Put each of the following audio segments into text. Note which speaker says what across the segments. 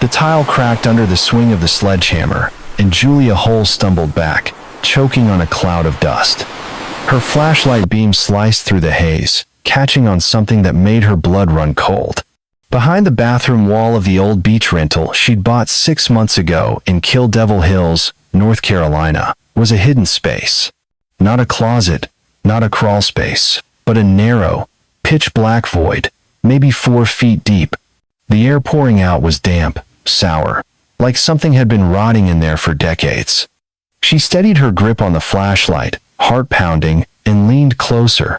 Speaker 1: The tile cracked under the swing of the sledgehammer, and Julia Hull stumbled back, choking on a cloud of dust. Her flashlight beam sliced through the haze, catching on something that made her blood run cold. Behind the bathroom wall of the old beach rental she'd bought 6 months ago in Kill Devil Hills, North Carolina, was a hidden space. Not a closet, not a crawl space, but a narrow, pitch-black void, maybe 4 feet deep. The air pouring out was damp, sour, like something had been rotting in there for decades. She steadied her grip on the flashlight, heart pounding, and leaned closer.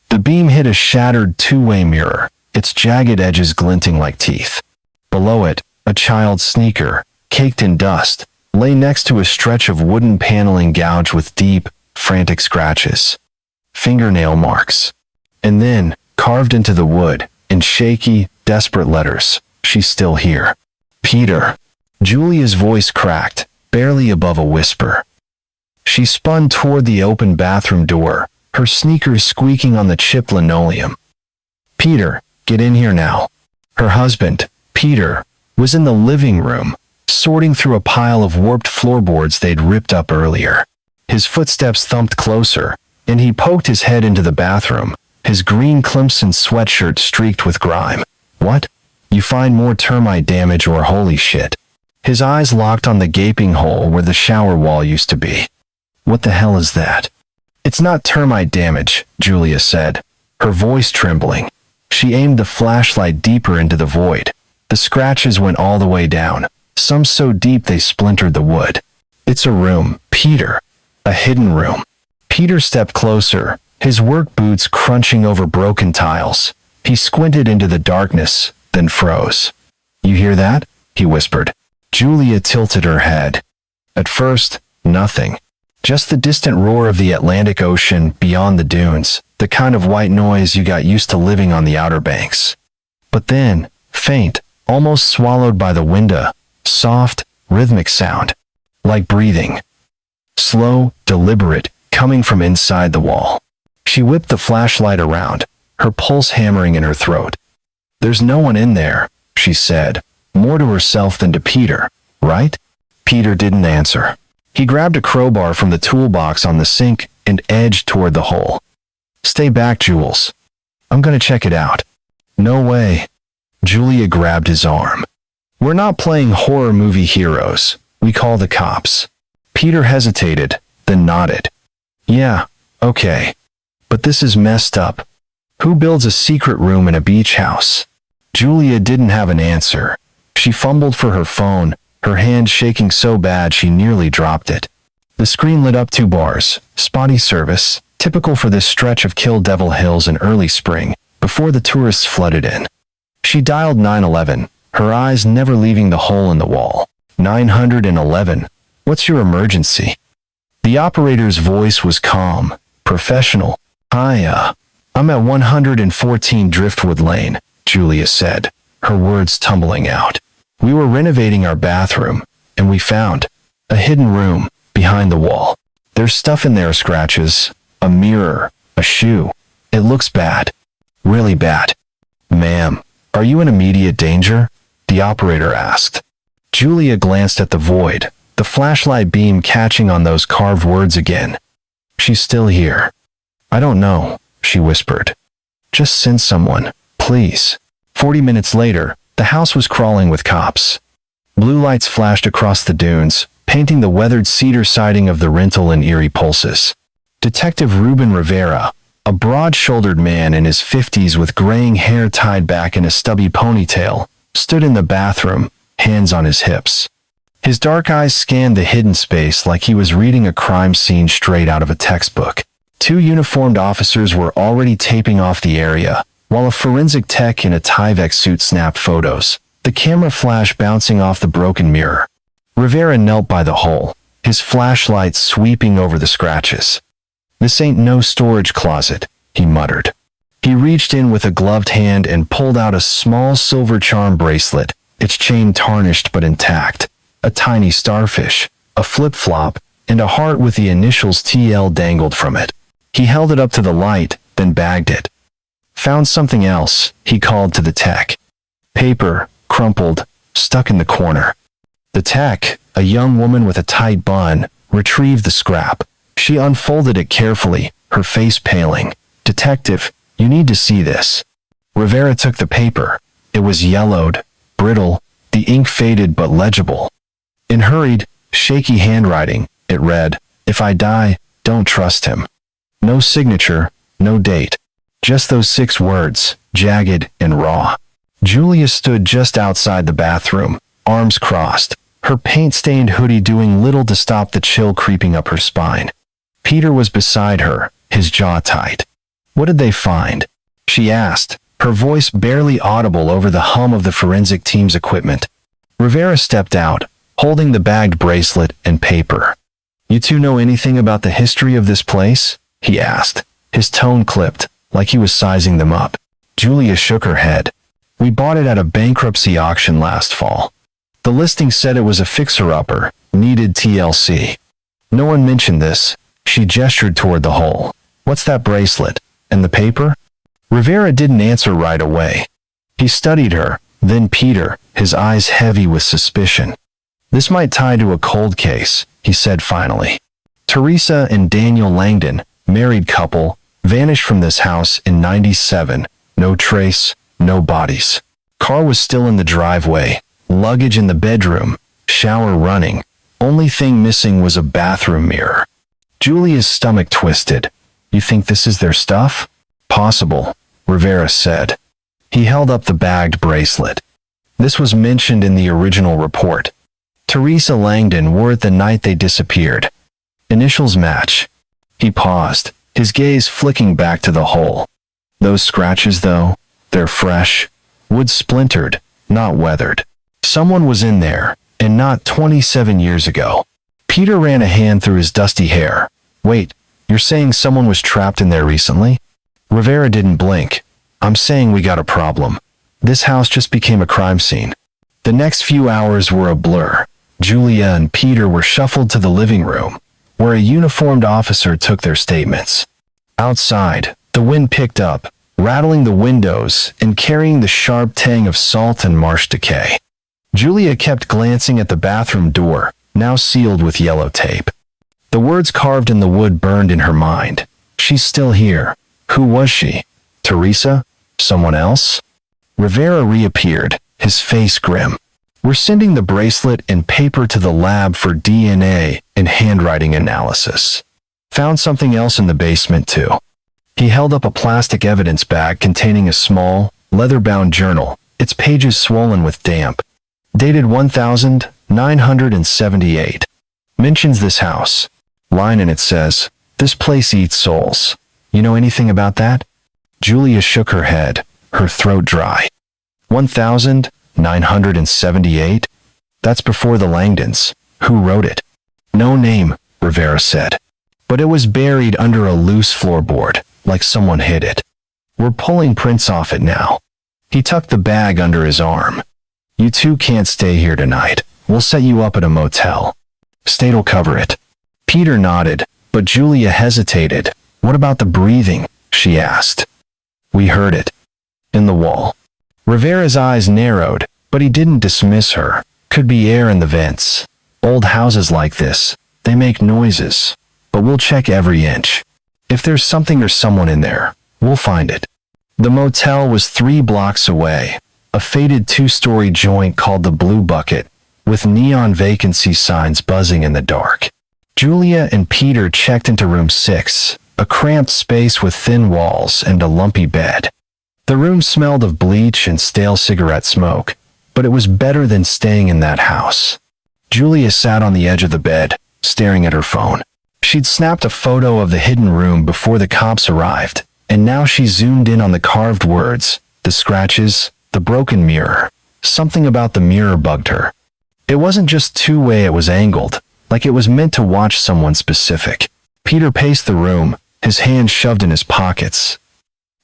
Speaker 1: The beam hit a shattered two-way mirror, its jagged edges glinting like teeth. Below it, a child's sneaker, caked in dust, lay next to a stretch of wooden paneling gouged with deep, frantic scratches. Fingernail marks. And then, carved into the wood, in shaky, desperate letters, "She's still here. Peter." Julia's voice cracked, barely above a whisper. She spun toward the open bathroom door, her sneakers squeaking on the chipped linoleum. "Peter, get in here now." Her husband, Peter, was in the living room, sorting through a pile of warped floorboards they'd ripped up earlier. His footsteps thumped closer, and he poked his head into the bathroom, his green Clemson sweatshirt streaked with grime. "What? You find more termite damage or holy shit?" His eyes locked on the gaping hole where the shower wall used to be. "What the hell is that?" "It's not termite damage," Julia said, her voice trembling. She aimed the flashlight deeper into the void. The scratches went all the way down, some so deep they splintered the wood. "It's a room, Peter. A hidden room." Peter stepped closer, his work boots crunching over broken tiles. He squinted into the darkness, then froze. "You hear that?" he whispered. Julia tilted her head. At first, nothing. Just the distant roar of the Atlantic Ocean beyond the dunes, the kind of white noise you got used to living on the Outer Banks. But then, faint, almost swallowed by the window, soft, rhythmic sound, like breathing. Slow, deliberate, coming from inside the wall. She whipped the flashlight around, her pulse hammering in her throat. "There's no one in there," she said, more to herself than to Peter, right? Peter didn't answer. He grabbed a crowbar from the toolbox on the sink and edged toward the hole. "Stay back, Jules. I'm gonna check it out." "No way." Julia grabbed his arm. "We're not playing horror movie heroes. We call the cops." Peter hesitated, then nodded. "Yeah, okay. But this is messed up. Who builds a secret room in a beach house?" Julia didn't have an answer. She fumbled for her phone, her hand shaking so bad she nearly dropped it. The screen lit up 2 bars, spotty service, typical for this stretch of Kill Devil Hills in early spring, before the tourists flooded in. She dialed 911, her eyes never leaving the hole in the wall. 911, what's your emergency? The operator's voice was calm, professional. "Hi, I'm at 114 Driftwood Lane," Julia said, her words tumbling out. "We were renovating our bathroom, and we found a hidden room behind the wall. There's stuff in there, scratches, a mirror, a shoe. It looks bad. Really bad." "Ma'am, are you in immediate danger?" the operator asked. Julia glanced at the void, the flashlight beam catching on those carved words again. "She's still here." "I don't know," she whispered. "Just send someone, please." 40 minutes later, the house was crawling with cops. Blue lights flashed across the dunes, painting the weathered cedar siding of the rental in eerie pulses. Detective Ruben Rivera, a broad-shouldered man in his 50s with graying hair tied back in a stubby ponytail, stood in the bathroom, hands on his hips. His dark eyes scanned the hidden space like he was reading a crime scene straight out of a textbook. 2 uniformed officers were already taping off the area, while a forensic tech in a Tyvek suit snapped photos, the camera flash bouncing off the broken mirror. Rivera knelt by the hole, his flashlight sweeping over the scratches. "This ain't no storage closet," he muttered. He reached in with a gloved hand and pulled out a small silver charm bracelet, its chain tarnished but intact, a tiny starfish, a flip-flop, and a heart with the initials TL dangled from it. He held it up to the light, then bagged it. "Found something else," he called to the tech. "Paper, crumpled, stuck in the corner. The tech, a young woman with a tight bun, retrieved the scrap. She unfolded it carefully, her face paling. "Detective, you need to see this." Rivera took the paper. It was yellowed, brittle, the ink faded but legible. In hurried, shaky handwriting, it read, "If I die, don't trust him." No signature, no date. Just those 6 words, jagged and raw. Julia stood just outside the bathroom, arms crossed, her paint-stained hoodie doing little to stop the chill creeping up her spine. Peter was beside her, his jaw tight. "What did they find?" she asked, her voice barely audible over the hum of the forensic team's equipment. Rivera stepped out, holding the bagged bracelet and paper. "You two know anything about the history of this place?" he asked, his tone clipped, like he was sizing them up. Julia shook her head. "We bought it at a bankruptcy auction last fall. The listing said it was a fixer-upper, needed TLC. No one mentioned this." She gestured toward the hole. "What's that bracelet? And the paper?" Rivera didn't answer right away. He studied her, then Peter, his eyes heavy with suspicion. "This might tie to a cold case," he said finally. "Teresa and Daniel Langdon, married couple, vanished from this house in '97. No trace, no bodies. Car was still in the driveway, luggage in the bedroom, shower running. Only thing missing was a bathroom mirror." Julia's stomach twisted. "You think this is their stuff?" "Possible," Rivera said. He held up the bagged bracelet. "This was mentioned in the original report. Teresa Langdon wore it the night they disappeared. Initials match." He paused, his gaze flicking back to the hole. "Those scratches, though, they're fresh. Wood splintered, not weathered. Someone was in there, and not 27 years ago." Peter ran a hand through his dusty hair. "Wait, you're saying someone was trapped in there recently?" Rivera didn't blink. "I'm saying we got a problem. This house just became a crime scene." The next few hours were a blur. Julia and Peter were shuffled to the living room, where a uniformed officer took their statements. Outside, the wind picked up, rattling the windows and carrying the sharp tang of salt and marsh decay. Julia kept glancing at the bathroom door, now sealed with yellow tape. The words carved in the wood burned in her mind. "She's still here. Who was she? Teresa? Someone else?" Rivera reappeared, his face grim. "We're sending the bracelet and paper to the lab for DNA and handwriting analysis. Found something else in the basement, too." He held up a plastic evidence bag containing a small, leather-bound journal, its pages swollen with damp. Dated 1978. Mentions this house. Line in it says, "This place eats souls. You know anything about that?" Julia shook her head, her throat dry. 1978? That's before the Langdons. Who wrote it? "No name," Rivera said. "But it was buried under a loose floorboard, like someone hid it. We're pulling prints off it now." He tucked the bag under his arm. "You two can't stay here tonight. We'll set you up at a motel. State'll cover it." Peter nodded, but Julia hesitated. "What about the breathing?" she asked. "We heard it. In the wall." Rivera's eyes narrowed, but he didn't dismiss her. "Could be air in the vents. Old houses like this, they make noises. But we'll check every inch. If there's something or someone in there, we'll find it." The motel was 3 blocks away, a faded 2-story joint called the Blue Bucket, with neon vacancy signs buzzing in the dark. Julia and Peter checked into room 6, a cramped space with thin walls and a lumpy bed. The room smelled of bleach and stale cigarette smoke, but it was better than staying in that house. Julia sat on the edge of the bed, staring at her phone. She'd snapped a photo of the hidden room before the cops arrived, and now she zoomed in on the carved words, the scratches, the broken mirror. Something about the mirror bugged her. It wasn't just two-way, it was angled, like it was meant to watch someone specific. Peter paced the room, his hands shoved in his pockets.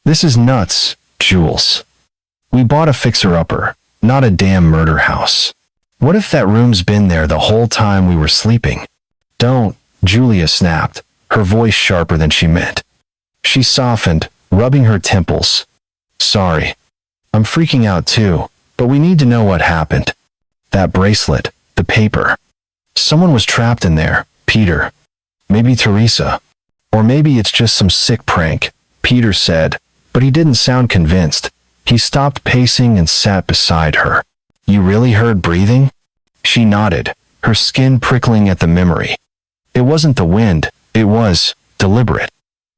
Speaker 1: "This is nuts, Jules. We bought a fixer-upper, not a damn murder house. What if that room's been there the whole time we were sleeping?" "Don't," Julia snapped, her voice sharper than she meant. She softened, rubbing her temples. "Sorry. I'm freaking out too, but we need to know what happened." That bracelet, the paper. Someone was trapped in there, Peter. Maybe Teresa. Or maybe it's just some sick prank, Peter said, but he didn't sound convinced. He stopped pacing and sat beside her. You really heard breathing? She nodded, her skin prickling at the memory. It wasn't the wind, it was deliberate.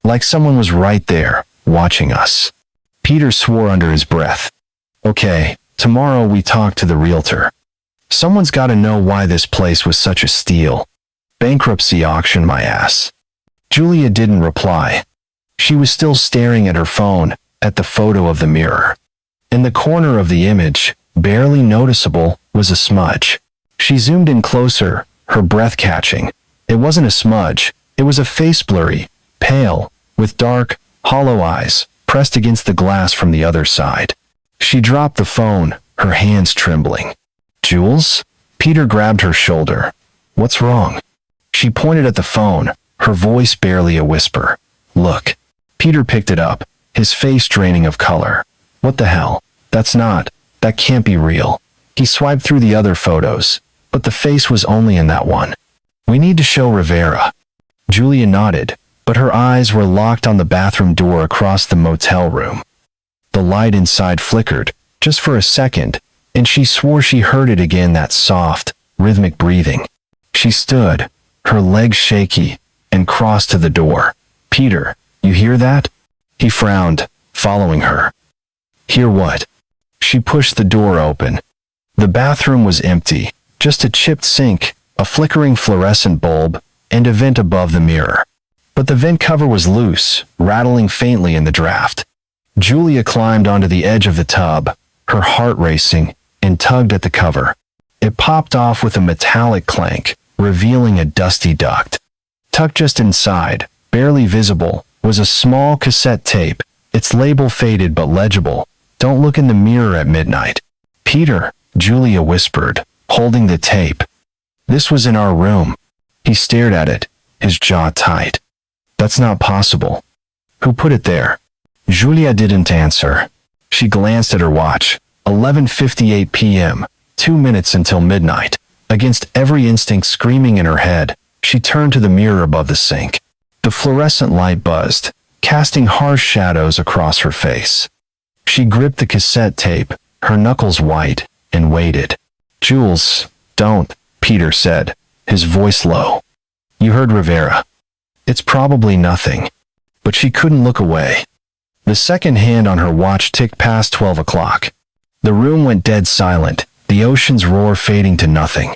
Speaker 1: Like someone was right there, watching us. Peter swore under his breath. Okay, tomorrow we talk to the realtor. Someone's got to know why this place was such a steal. Bankruptcy auction, my ass. Julia didn't reply. She was still staring at her phone, at the photo of the mirror. In the corner of the image, barely noticeable, was a smudge. She zoomed in closer, her breath catching. It wasn't a smudge, it was a face blurry, pale, with dark, hollow eyes, pressed against the glass from the other side. She dropped the phone, her hands trembling. Jules? Peter grabbed her shoulder. What's wrong? She pointed at the phone, her voice barely a whisper. Look. Peter picked it up, his face draining of color. What the hell? That can't be real. He swiped through the other photos, but the face was only in that one. We need to show Rivera. Julia nodded, but her eyes were locked on the bathroom door across the motel room. The light inside flickered, just for a second, and she swore she heard it again, that soft, rhythmic breathing. She stood, her legs shaky, and crossed to the door. Peter, you hear that? He frowned, following her. Hear what? She pushed the door open. The bathroom was empty, just a chipped sink, a flickering fluorescent bulb, and a vent above the mirror. But the vent cover was loose, rattling faintly in the draft. Julia climbed onto the edge of the tub, her heart racing, and tugged at the cover. It popped off with a metallic clank, revealing a dusty duct. Tucked just inside, barely visible, was a small cassette tape, its label faded but legible. Don't look in the mirror at midnight. Peter, Julia whispered, holding the tape. This was in our room. He stared at it, his jaw tight. That's not possible. Who put it there? Julia didn't answer. She glanced at her watch. 11:58 p.m., 2 minutes until midnight. Against every instinct screaming in her head, she turned to the mirror above the sink. The fluorescent light buzzed, casting harsh shadows across her face. She gripped the cassette tape, her knuckles white, and waited. Jules, don't, Peter said, his voice low. You heard Rivera. It's probably nothing. But she couldn't look away. The second hand on her watch ticked past 12 o'clock. The room went dead silent, the ocean's roar fading to nothing.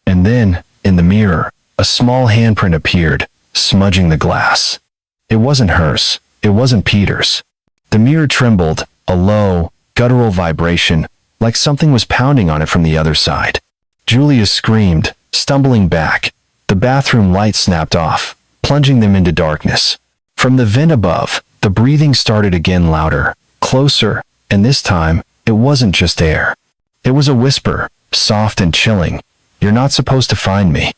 Speaker 1: And then, in the mirror, a small handprint appeared, smudging the glass. It wasn't hers. It wasn't Peter's. The mirror trembled, a low, guttural vibration, like something was pounding on it from the other side. Julia screamed, stumbling back. The bathroom light snapped off, plunging them into darkness. From the vent above, the breathing started again, louder, closer, and this time, it wasn't just air. It was a whisper, soft and chilling. You're not supposed to find me.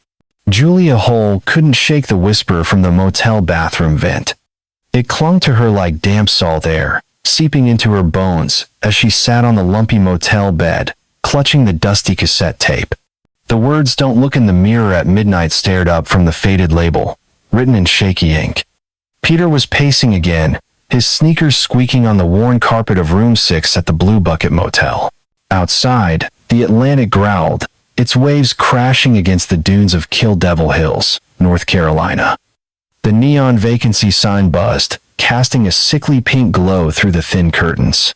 Speaker 1: Julia Hull couldn't shake the whisper from the motel bathroom vent. It clung to her like damp salt air, seeping into her bones as she sat on the lumpy motel bed, clutching the dusty cassette tape. The words "Don't look in the mirror at midnight" stared up from the faded label, written in shaky ink. Peter was pacing again, his sneakers squeaking on the worn carpet of room 6 at the Blue Bucket Motel. Outside, the Atlantic growled, its waves crashing against the dunes of Kill Devil Hills, North Carolina. The neon vacancy sign buzzed, casting a sickly pink glow through the thin curtains.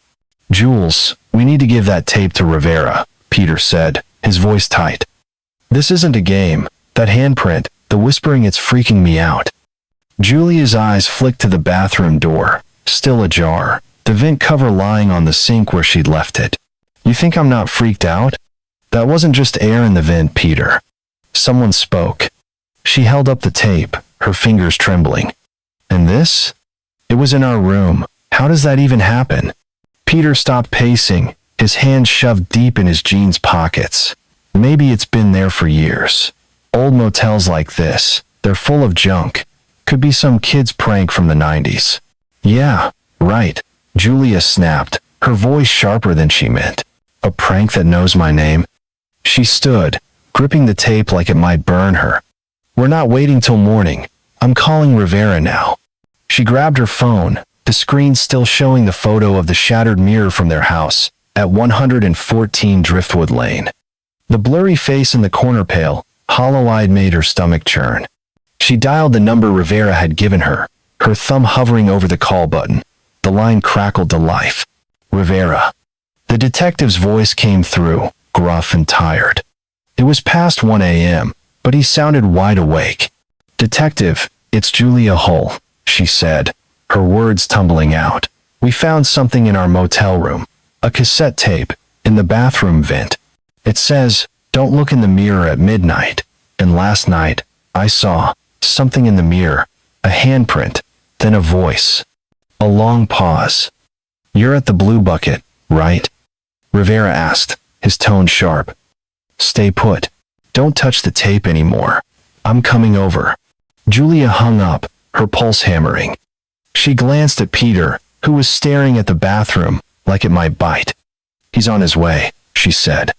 Speaker 1: Jules, we need to give that tape to Rivera, Peter said, his voice tight. This isn't a game. That handprint, the whispering, it's freaking me out. Julia's eyes flicked to the bathroom door, still ajar, the vent cover lying on the sink where she'd left it. You think I'm not freaked out? That wasn't just air in the vent, Peter. Someone spoke. She held up the tape, her fingers trembling. And this? It was in our room. How does that even happen? Peter stopped pacing, his hands shoved deep in his jeans pockets. Maybe it's been there for years. Old motels like this, they're full of junk. Could be some kid's prank from the 90s. Yeah, right, Julia snapped, her voice sharper than she meant. A prank that knows my name? She stood, gripping the tape like it might burn her. "We're not waiting till morning. I'm calling Rivera now." She grabbed her phone, the screen still showing the photo of the shattered mirror from their house at 114 Driftwood Lane. The blurry face in the corner pale, hollow-eyed made her stomach churn. She dialed the number Rivera had given her, her thumb hovering over the call button. The line crackled to life. "Rivera." The detective's voice came through, gruff and tired. It was past 1 a.m., but he sounded wide awake. "Detective, it's Julia Hull," she said, her words tumbling out. "We found something in our motel room, a cassette tape, in the bathroom vent. It says, 'Don't look in the mirror at midnight.' And last night, I saw something in the mirror, a handprint, then a voice." A long pause. "You're at the Blue Bucket, right?" Rivera asked, his tone sharp. "Stay put. Don't touch the tape anymore. I'm coming over." Julia hung up, her pulse hammering. She glanced at Peter, who was staring at the bathroom, like it might bite. "He's on his way," she said.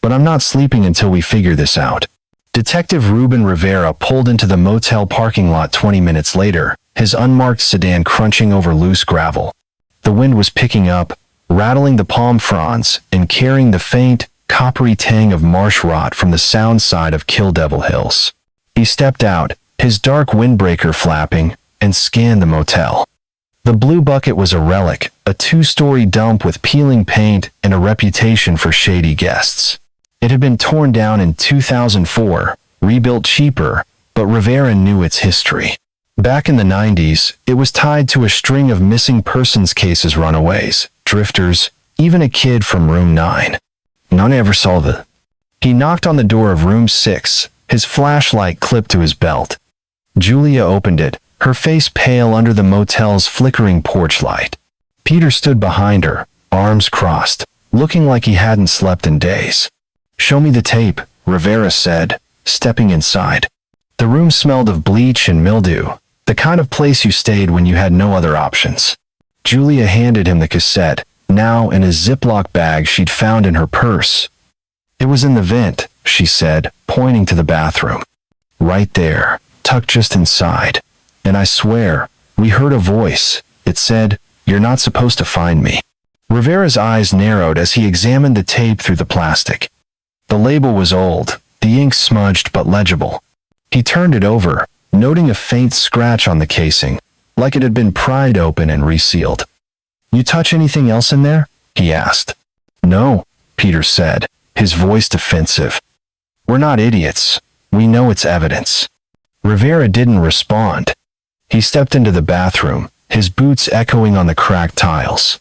Speaker 1: "But I'm not sleeping until we figure this out." Detective Ruben Rivera pulled into the motel parking lot 20 minutes later, his unmarked sedan crunching over loose gravel. The wind was picking up, rattling the palm fronds and carrying the faint, coppery tang of marsh rot from the sound side of Kill Devil Hills. He stepped out, his dark windbreaker flapping, and scanned the motel. The Blue Bucket was a relic, a two-story dump with peeling paint and a reputation for shady guests. It had been torn down in 2004, rebuilt cheaper, but Rivera knew its history. Back in the 90s, it was tied to a string of missing persons cases, runaways, drifters, even a kid from room 9. None ever saw the... He knocked on the door of room 6, his flashlight clipped to his belt. Julia opened it, her face pale under the motel's flickering porch light. Peter stood behind her, arms crossed, looking like he hadn't slept in days. "Show me the tape," Rivera said, stepping inside. The room smelled of bleach and mildew, the kind of place you stayed when you had no other options. Julia handed him the cassette, now in a Ziploc bag she'd found in her purse. "It was in the vent," she said, pointing to the bathroom. "Right there, tucked just inside. And I swear, we heard a voice. It said, 'You're not supposed to find me.'" Rivera's eyes narrowed as he examined the tape through the plastic. The label was old, the ink smudged but legible. He turned it over, noting a faint scratch on the casing, like it had been pried open and resealed. "You touch anything else in there?" he asked. "No," Peter said, his voice defensive. "We're not idiots. We know it's evidence." Rivera didn't respond. He stepped into the bathroom, his boots echoing on the cracked tiles.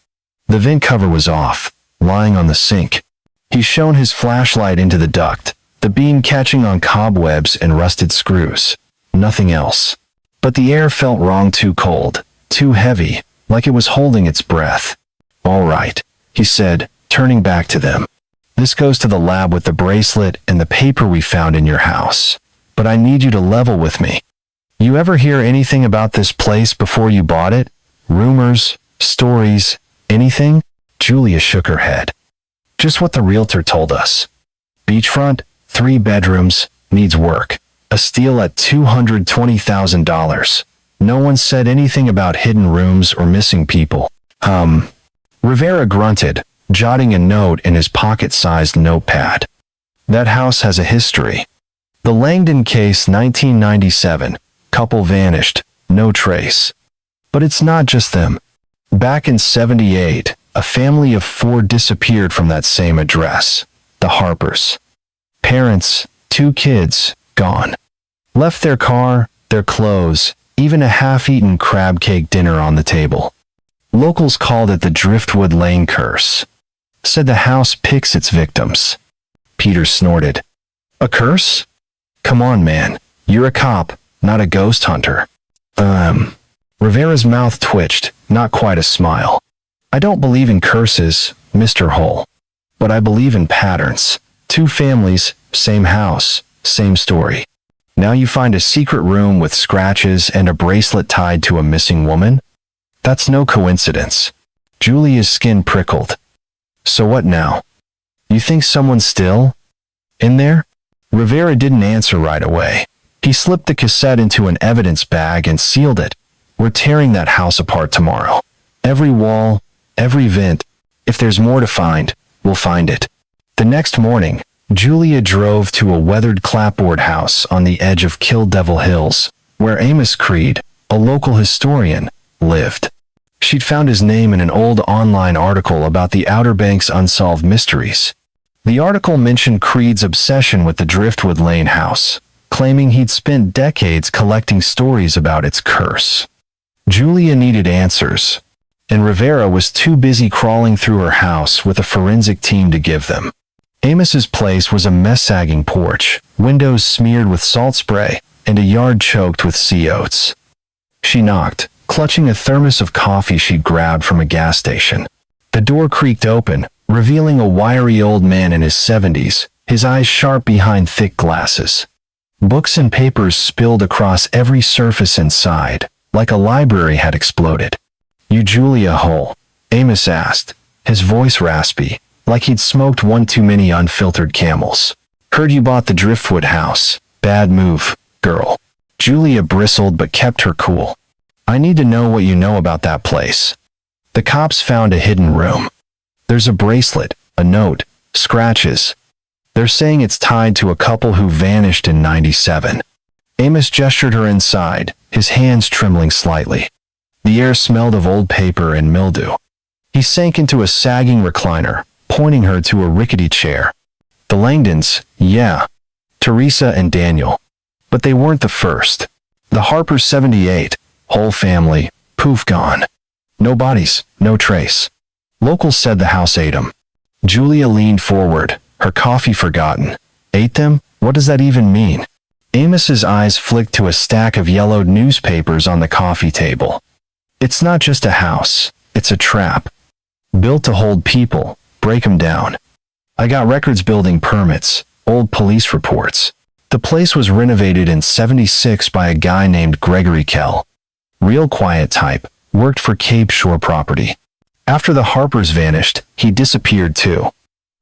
Speaker 1: The vent cover was off, lying on the sink. He shone his flashlight into the duct, the beam catching on cobwebs and rusted screws. Nothing else. But the air felt wrong, too cold, too heavy, like it was holding its breath. "All right," he said, turning back to them. "This goes to the lab with the bracelet and the paper we found in your house. But I need you to level with me. You ever hear anything about this place before you bought it? Rumors, stories, anything?" Julia shook her head. "Just what the realtor told us. Beachfront, 3 bedrooms, needs work. A steal at $220,000. No one said anything about hidden rooms or missing people." Rivera grunted, jotting a note in his pocket-sized notepad. "That house has a history. The Langdon case, 1997. Couple vanished, no trace. But it's not just them. Back in 78, a family of 4 disappeared from that same address, the Harpers. Parents, 2 kids, gone. Left their car, their clothes, even a half-eaten crab cake dinner on the table. Locals called it the Driftwood Lane curse. Said the house picks its victims." Peter snorted. "A curse? Come on, man. You're a cop, not a ghost hunter." Rivera's mouth twitched, not quite a smile. "I don't believe in curses, Mr. Hull. But I believe in patterns. 2 families, same house, same story. Now you find a secret room with scratches and a bracelet tied to a missing woman? That's no coincidence." Julia's skin prickled. "So what now? You think someone's still?" In there? Rivera didn't answer right away. He slipped the cassette into an evidence bag and sealed it. We're tearing that house apart tomorrow. Every wall, every vent. If there's more to find, we'll find it. The next morning, Julia drove to a weathered clapboard house on the edge of Kill Devil Hills, where Amos Creed, a local historian, lived. She'd found his name in an old online article about the Outer Banks unsolved mysteries. The article mentioned Creed's obsession with the Driftwood Lane house, claiming he'd spent decades collecting stories about its curse. Julia needed answers, and Rivera was too busy crawling through her house with a forensic team to give them. Amos's place was a mess-sagging porch, windows smeared with salt spray, and a yard choked with sea oats. She knocked, clutching a thermos of coffee she'd grabbed from a gas station. The door creaked open, revealing a wiry old man in his 70s, his eyes sharp behind thick glasses. Books and papers spilled across every surface inside, like a library had exploded. "You Julia Hull?" Amos asked, his voice raspy, like he'd smoked one too many unfiltered Camels. "Heard you bought the Driftwood house. Bad move, girl." Julia bristled but kept her cool. "I need to know what you know about that place." The cops found a hidden room. There's a bracelet, a note, scratches. They're saying it's tied to a couple who vanished in '97. Amos gestured her inside, his hands trembling slightly. The air smelled of old paper and mildew. He sank into a sagging recliner, pointing her to a rickety chair. "The Langdons, yeah. Teresa and Daniel. But they weren't the first. The Harper 78, whole family, poof gone. No bodies, no trace. Locals said the house ate them." Julia leaned forward, her coffee forgotten. "Ate them? What does that even mean?" Amos's eyes flicked to a stack of yellowed newspapers on the coffee table. "It's not just a house, it's a trap. Built to hold people, break them down. I got records, building permits, old police reports. The place was renovated in '76 by a guy named Gregory Kell. Real quiet type, worked for Cape Shore Property. After the Harpers vanished, he disappeared too.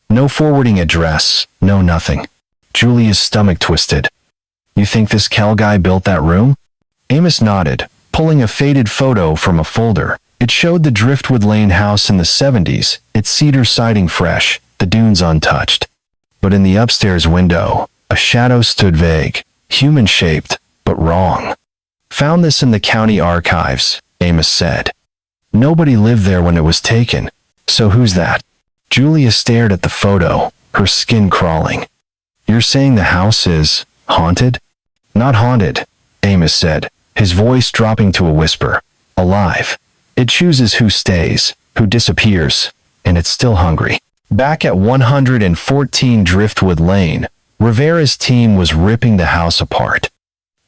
Speaker 1: No forwarding address, no nothing." Julia's stomach twisted. "You think this Kell guy built that room?" Amos nodded, pulling a faded photo from a folder. It showed the Driftwood Lane house in the '70s, its cedar siding fresh, the dunes untouched. But in the upstairs window, a shadow stood vague, human-shaped, but wrong. "Found this in the county archives," Amos said. "Nobody lived there when it was taken. So who's that?" Julia stared at the photo, her skin crawling. "You're saying the house is haunted?" "Not haunted," Amos said, his voice dropping to a whisper. "Alive. It chooses who stays, who disappears, and it's still hungry." Back at 114 Driftwood Lane, Rivera's team was ripping the house apart.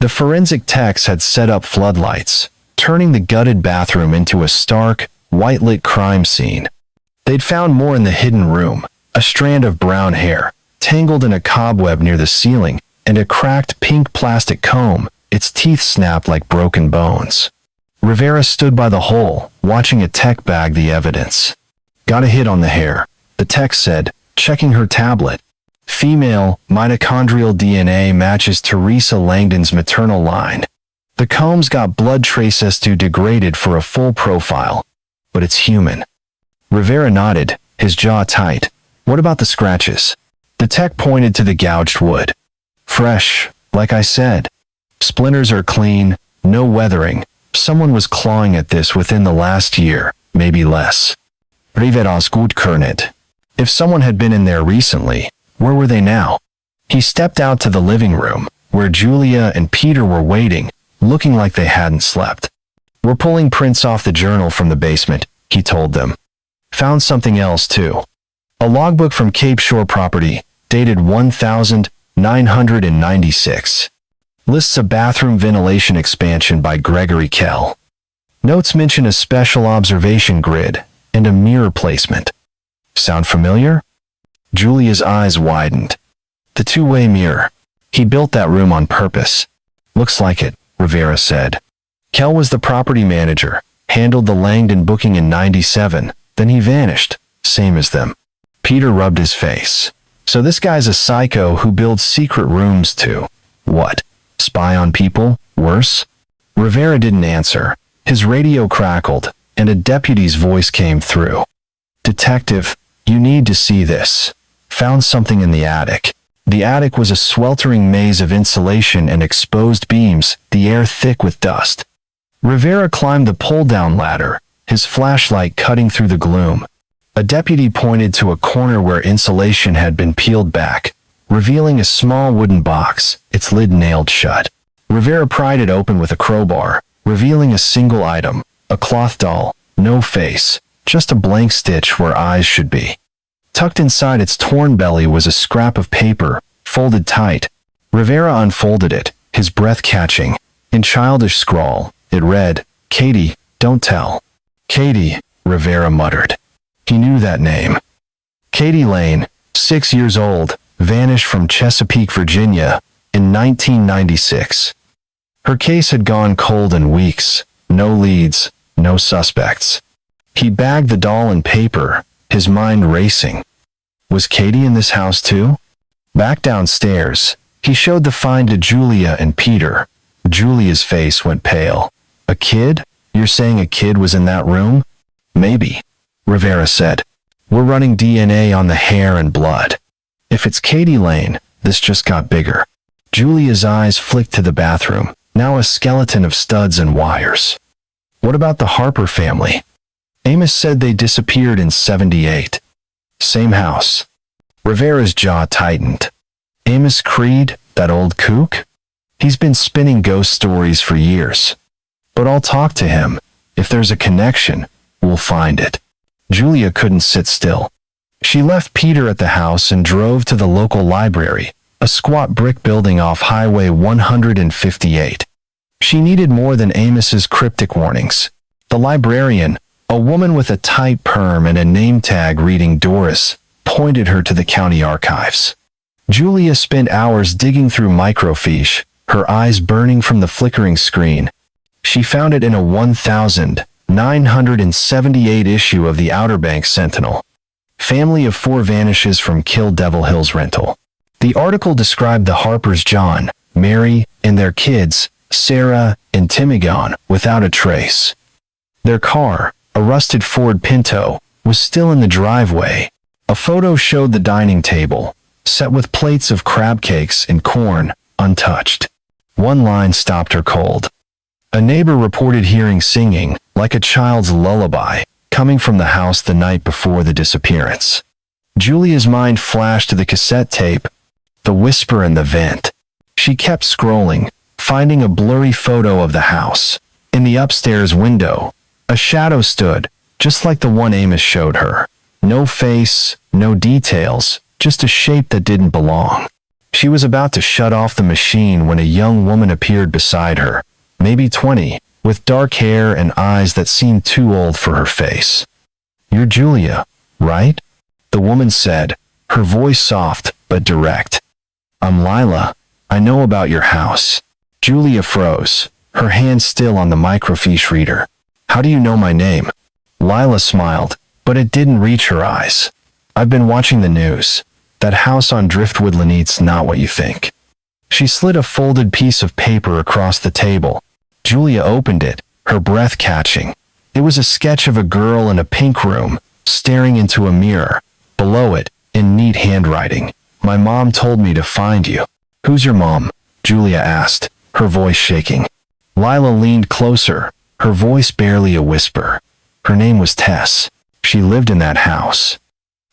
Speaker 1: The forensic techs had set up floodlights, turning the gutted bathroom into a stark, white-lit crime scene. They'd found more in the hidden room, a strand of brown hair, tangled in a cobweb near the ceiling, and a cracked pink plastic comb, its teeth snapped like broken bones. Rivera stood by the hole, watching a tech bag the evidence. "Got a hit on the hair," the tech said, checking her tablet. "Female, mitochondrial DNA matches Teresa Langdon's maternal line. The comb's got blood traces to degraded for a full profile, but it's human." Rivera nodded, his jaw tight. "What about the scratches?" The tech pointed to the gouged wood. "Fresh, like I said. Splinters are clean, no weathering. Someone was clawing at this within the last year, maybe less." Riveras Gutkernet. If someone had been in there recently, where were they now? He stepped out to the living room, where Julia and Peter were waiting, looking like they hadn't slept. "We're pulling prints off the journal from the basement," he told them. "Found something else too. A logbook from Cape Shore Property, dated 1996. Lists a bathroom ventilation expansion by Gregory Kell. Notes mention a special observation grid and a mirror placement." "Sound familiar?" Julia's eyes widened. "The two-way mirror. He built that room on purpose." "Looks like it," Rivera said. "Kell was the property manager, handled the Langdon booking in '97, then he vanished, same as them." Peter rubbed his face. So this guy's a psycho who builds secret rooms to, what, spy on people? Worse? Rivera didn't answer. His radio crackled, and a deputy's voice came through. Detective, you need to see this. Found something in the attic. The attic was a sweltering maze of insulation and exposed beams, the air thick with dust. Rivera climbed the pull-down ladder, his flashlight cutting through the gloom. A deputy pointed to a corner where insulation had been peeled back, revealing a small wooden box, its lid nailed shut. Rivera pried it open with a crowbar, revealing a single item, a cloth doll, no face, just a blank stitch where eyes should be. Tucked inside its torn belly was a scrap of paper, folded tight. Rivera unfolded it, his breath catching. In childish scrawl, it read, "Katie, don't tell." Katie, Rivera muttered. He knew that name. Katie Lane, 6 years old, vanished from Chesapeake, Virginia, in 1996. Her case had gone cold in weeks, no leads, no suspects. He bagged the doll and paper, his mind racing. Was Katie in this house too? Back downstairs, he showed the find to Julia and Peter. Julia's face went pale. A kid? You're saying a kid was in that room? Maybe, Rivera said. We're running DNA on the hair and blood. If it's Katie Lane, this just got bigger. Julia's eyes flicked to the bathroom, now a skeleton of studs and wires. What about the Harper family? Amos said they disappeared in '78. Same house. Rivera's jaw tightened. Amos Creed, that old kook? He's been spinning ghost stories for years. But I'll talk to him. If there's a connection, we'll find it. Julia couldn't sit still. She left Peter at the house and drove to the local library, a squat brick building off Highway 158. She needed more than Amos's cryptic warnings. The librarian, a woman with a tight perm and a name tag reading Doris, pointed her to the county archives. Julia spent hours digging through microfiche, her eyes burning from the flickering screen. She found it in a 1978 issue of the Outer Banks Sentinel. Family of 4 vanishes from Kill Devil Hills rental. The article described the Harpers John, Mary, and their kids, Sarah and Timigon, without a trace. Their car, a rusted Ford Pinto, was still in the driveway. A photo showed the dining table, set with plates of crab cakes and corn, untouched. One line stopped her cold. A neighbor reported hearing singing, like a child's lullaby, coming from the house the night before the disappearance. Julia's mind flashed to the cassette tape, The Whisper in the Vent. She kept scrolling, finding a blurry photo of the house. In the upstairs window, a shadow stood, just like the one Amos showed her. No face, no details, just a shape that didn't belong. She was about to shut off the machine when a young woman appeared beside her, maybe 20, with dark hair and eyes that seemed too old for her face. "You're Julia, right?" the woman said, her voice soft but direct. "I'm Lila. I know about your house." Julia froze, her hand still on the microfiche reader. "How do you know my name?" Lila smiled, but it didn't reach her eyes. "I've been watching the news. That house on Driftwood Lane's not what you think." She slid a folded piece of paper across the table. Julia opened it, her breath catching. It was a sketch of a girl in a pink room, staring into a mirror. Below it, in neat handwriting, "My mom told me to find you." "Who's your mom?" Julia asked, her voice shaking. Lila leaned closer, her voice barely a whisper. Her name was Tess. She lived in that house.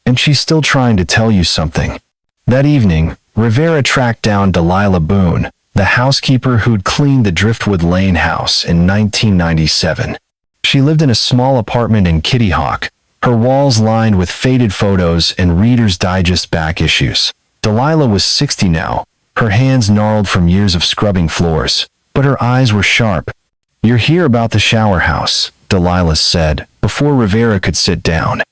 Speaker 1: And she's still trying to tell you something. That evening, Rivera tracked down Delilah Boone, the housekeeper who'd cleaned the Driftwood Lane house in 1997. She lived in a small apartment in Kitty Hawk, her walls lined with faded photos and Reader's Digest back issues. Delilah was 60 now, her hands gnarled from years of scrubbing floors, but her eyes were sharp. "You're here about the shower house," Delilah said, before Rivera could sit down.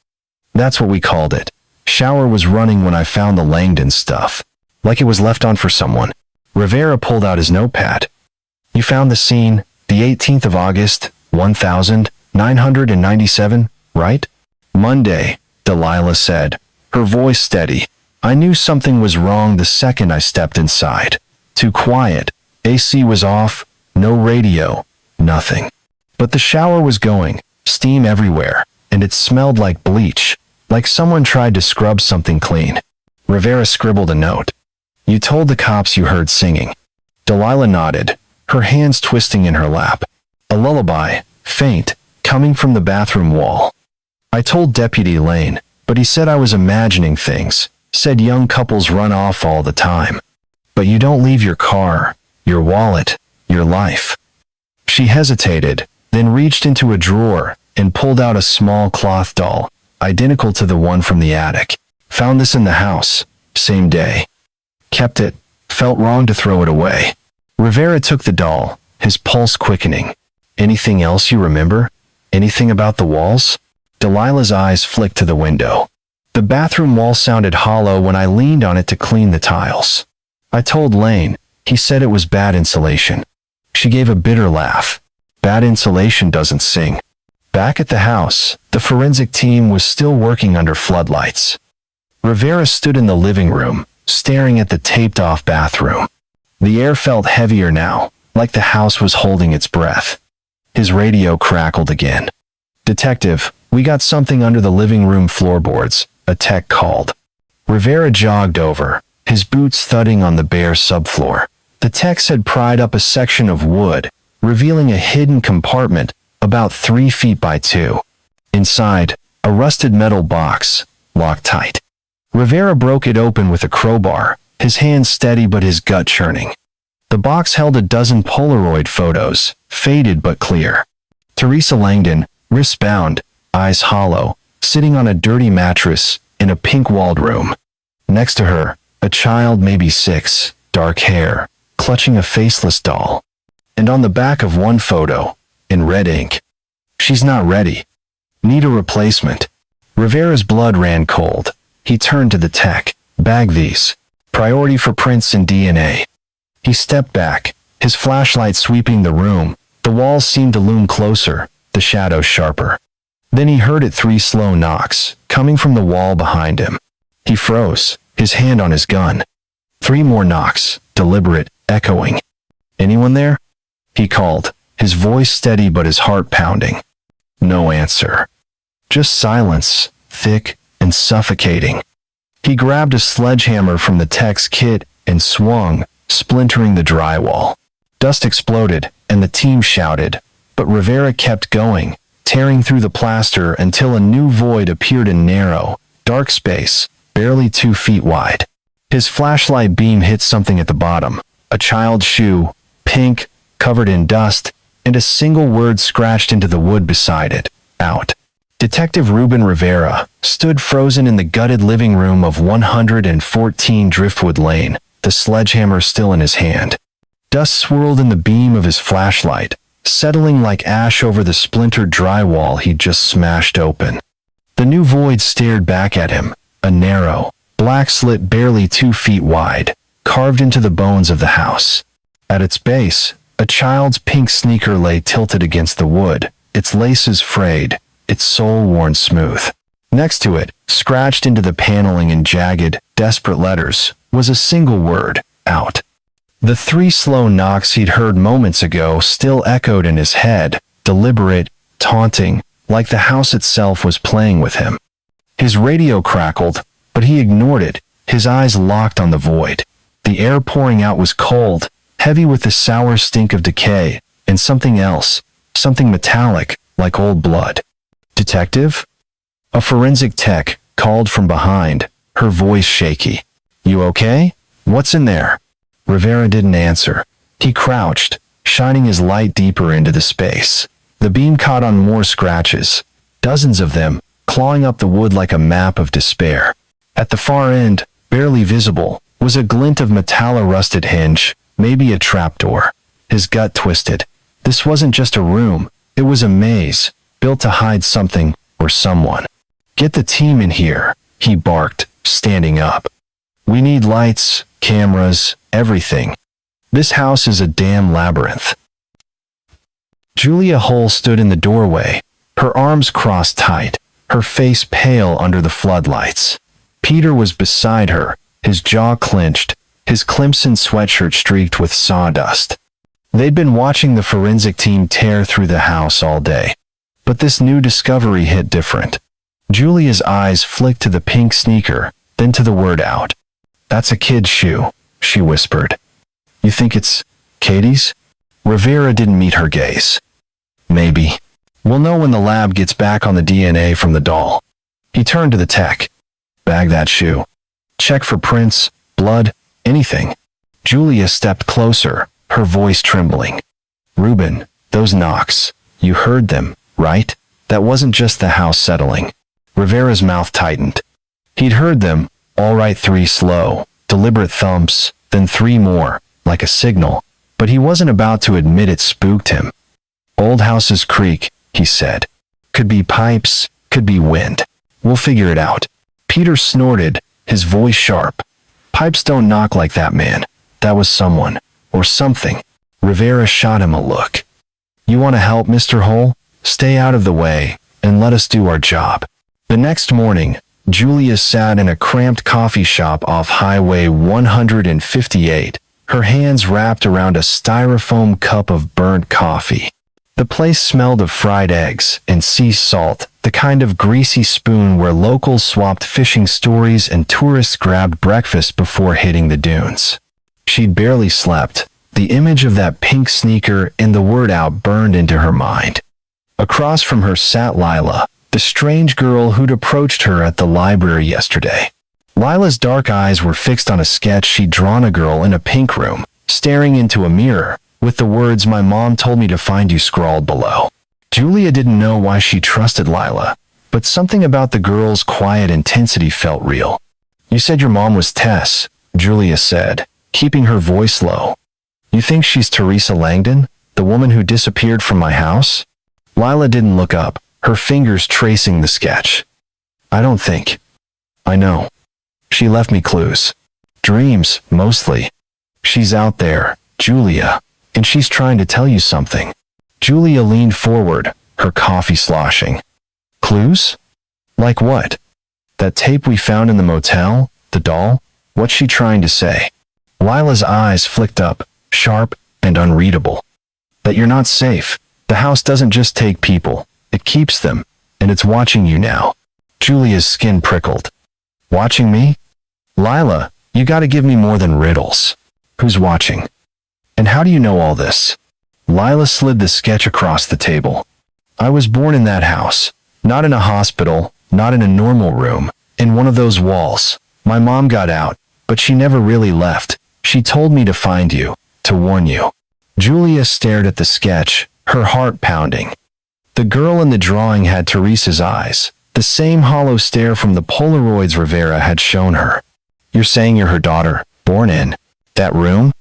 Speaker 1: "That's what we called it. Shower was running when I found the Langdon stuff. Like it was left on for someone." Rivera pulled out his notepad. "You found the scene, the 18th of August, 1997, right?" "Monday," Delilah said, her voice steady. I knew something was wrong the second I stepped inside. Too quiet. AC was off, no radio, nothing. But the shower was going, steam everywhere, and it smelled like bleach, like someone tried to scrub something clean. Rivera scribbled a note. You told the cops you heard singing. Delilah nodded, her hands twisting in her lap. A lullaby, faint, coming from the bathroom wall. I told Deputy Lane, but he said I was imagining things, said young couples run off all the time. But you don't leave your car, your wallet, your life. She hesitated, then reached into a drawer and pulled out a small cloth doll, identical to the one from the attic. Found this in the house, same day. Kept it, felt wrong to throw it away. Rivera took the doll, his pulse quickening. Anything else you remember? Anything about the walls? Delilah's eyes flicked to the window. The bathroom wall sounded hollow when I leaned on it to clean the tiles. I told Lane. He said it was bad insulation. She gave a bitter laugh. Bad insulation doesn't sing. Back at the house, the forensic team was still working under floodlights. Rivera stood in the living room, staring at the taped-off bathroom. The air felt heavier now, like the house was holding its breath. His radio crackled again. Detective, we got something under the living room floorboards, a tech called. Rivera jogged over, his boots thudding on the bare subfloor. The techs had pried up a section of wood, revealing a hidden compartment about 3 feet by 2. Inside, a rusted metal box, locked tight. Rivera broke it open with a crowbar, his hands steady but his gut churning. The box held a dozen Polaroid photos, faded but clear. Teresa Langdon, wrist-bound, eyes hollow, sitting on a dirty mattress in a pink-walled room. Next to her, a child maybe 6, dark hair, clutching a faceless doll. And on the back of one photo, in red ink, she's not ready. Need a replacement. Rivera's blood ran cold. He turned to the tech. Bag these. Priority for prints and DNA. He stepped back, his flashlight sweeping the room. The walls seemed to loom closer, the shadows sharper. Then he heard it 3 slow knocks, coming from the wall behind him. He froze, his hand on his gun. 3 more knocks, deliberate, echoing. Anyone there? He called, his voice steady but his heart pounding. No answer. Just silence, thick and suffocating. He grabbed a sledgehammer from the tech's kit and swung, splintering the drywall. Dust exploded, and the team shouted, but Rivera kept going, tearing through the plaster until a new void appeared in narrow, dark space, barely 2 feet wide. His flashlight beam hit something at the bottom, a child's shoe, pink, covered in dust, and a single word scratched into the wood beside it, out. Detective Ruben Rivera stood frozen in the gutted living room of 114 Driftwood Lane, the sledgehammer still in his hand. Dust swirled in the beam of his flashlight, settling like ash over the splintered drywall he'd just smashed open. The new void stared back at him, a narrow, black slit barely 2 feet wide, carved into the bones of the house. At its base, a child's pink sneaker lay tilted against the wood, its laces frayed, its sole worn smooth. Next to it, scratched into the paneling in jagged, desperate letters, was a single word, out. The 3 slow knocks he'd heard moments ago still echoed in his head, deliberate, taunting, like the house itself was playing with him. His radio crackled, but he ignored it, his eyes locked on the void. The air pouring out was cold, heavy with the sour stink of decay, and something else, something metallic, like old blood. Detective? A forensic tech called from behind, her voice shaky. You okay? What's in there? Rivera didn't answer. He crouched, shining his light deeper into the space. The beam caught on more scratches, dozens of them, clawing up the wood like a map of despair. At the far end, barely visible, was a glint of metallo-rusted hinge, maybe a trapdoor. His gut twisted. This wasn't just a room, it was a maze, built to hide something or someone. Get the team in here, he barked, standing up. We need lights, cameras, everything. This house is a damn labyrinth. Julia Hull stood in the doorway, her arms crossed tight, her face pale under the floodlights. Peter was beside her, his jaw clenched, his Clemson sweatshirt streaked with sawdust. They'd been watching the forensic team tear through the house all day. But this new discovery hit different. Julia's eyes flicked to the pink sneaker, then to the word out. "That's a kid's shoe," she whispered. "You think it's Katie's?" Rivera didn't meet her gaze. "Maybe. We'll know when the lab gets back on the DNA from the doll." He turned to the tech. "Bag that shoe. Check for prints, blood, anything." Julia stepped closer, her voice trembling. "Ruben, those knocks, you heard them, right? That wasn't just the house settling." Rivera's mouth tightened. He'd heard them, all right, 3 slow, deliberate thumps, then 3 more, like a signal, but he wasn't about to admit it spooked him. "Old houses creak," he said. "Could be pipes, could be wind. We'll figure it out." Peter snorted, his voice sharp. "Pipes don't knock like that, man. That was someone, or something." Rivera shot him a look. "You want to help, Mr. Hole? Stay out of the way, and let us do our job." The next morning, Julia sat in a cramped coffee shop off Highway 158, her hands wrapped around a styrofoam cup of burnt coffee. The place smelled of fried eggs and sea salt, the kind of greasy spoon where locals swapped fishing stories and tourists grabbed breakfast before hitting the dunes. She'd barely slept. The image of that pink sneaker and the word out burned into her mind. Across from her sat Lila, the strange girl who'd approached her at the library yesterday. Lila's dark eyes were fixed on a sketch she'd drawn a girl in a pink room, staring into a mirror, with the words "My mom told me to find you" scrawled below. Julia didn't know why she trusted Lila, but something about the girl's quiet intensity felt real. "You said your mom was Tess," Julia said, keeping her voice low. "You think she's Teresa Langdon, the woman who disappeared from my house?" Lila didn't look up, her fingers tracing the sketch. "I don't think. I know. She left me clues. Dreams, mostly. She's out there, Julia, and she's trying to tell you something." Julia leaned forward, her coffee sloshing. "Clues? Like what? That tape we found in the motel? The doll? What's she trying to say?" Lila's eyes flicked up, sharp and unreadable. "That you're not safe. The house doesn't just take people. It keeps them, and it's watching you now." Julia's skin prickled. "Watching me? Lila, you gotta give me more than riddles. Who's watching? And how do you know all this?" Lila slid the sketch across the table. "I was born in that house. Not in a hospital, not in a normal room, in one of those walls. My mom got out, but she never really left. She told me to find you, to warn you." Julia stared at the sketch, her heart pounding. The girl in the drawing had Teresa's eyes, the same hollow stare from the Polaroids Rivera had shown her. "You're saying you're her daughter, born in that room?"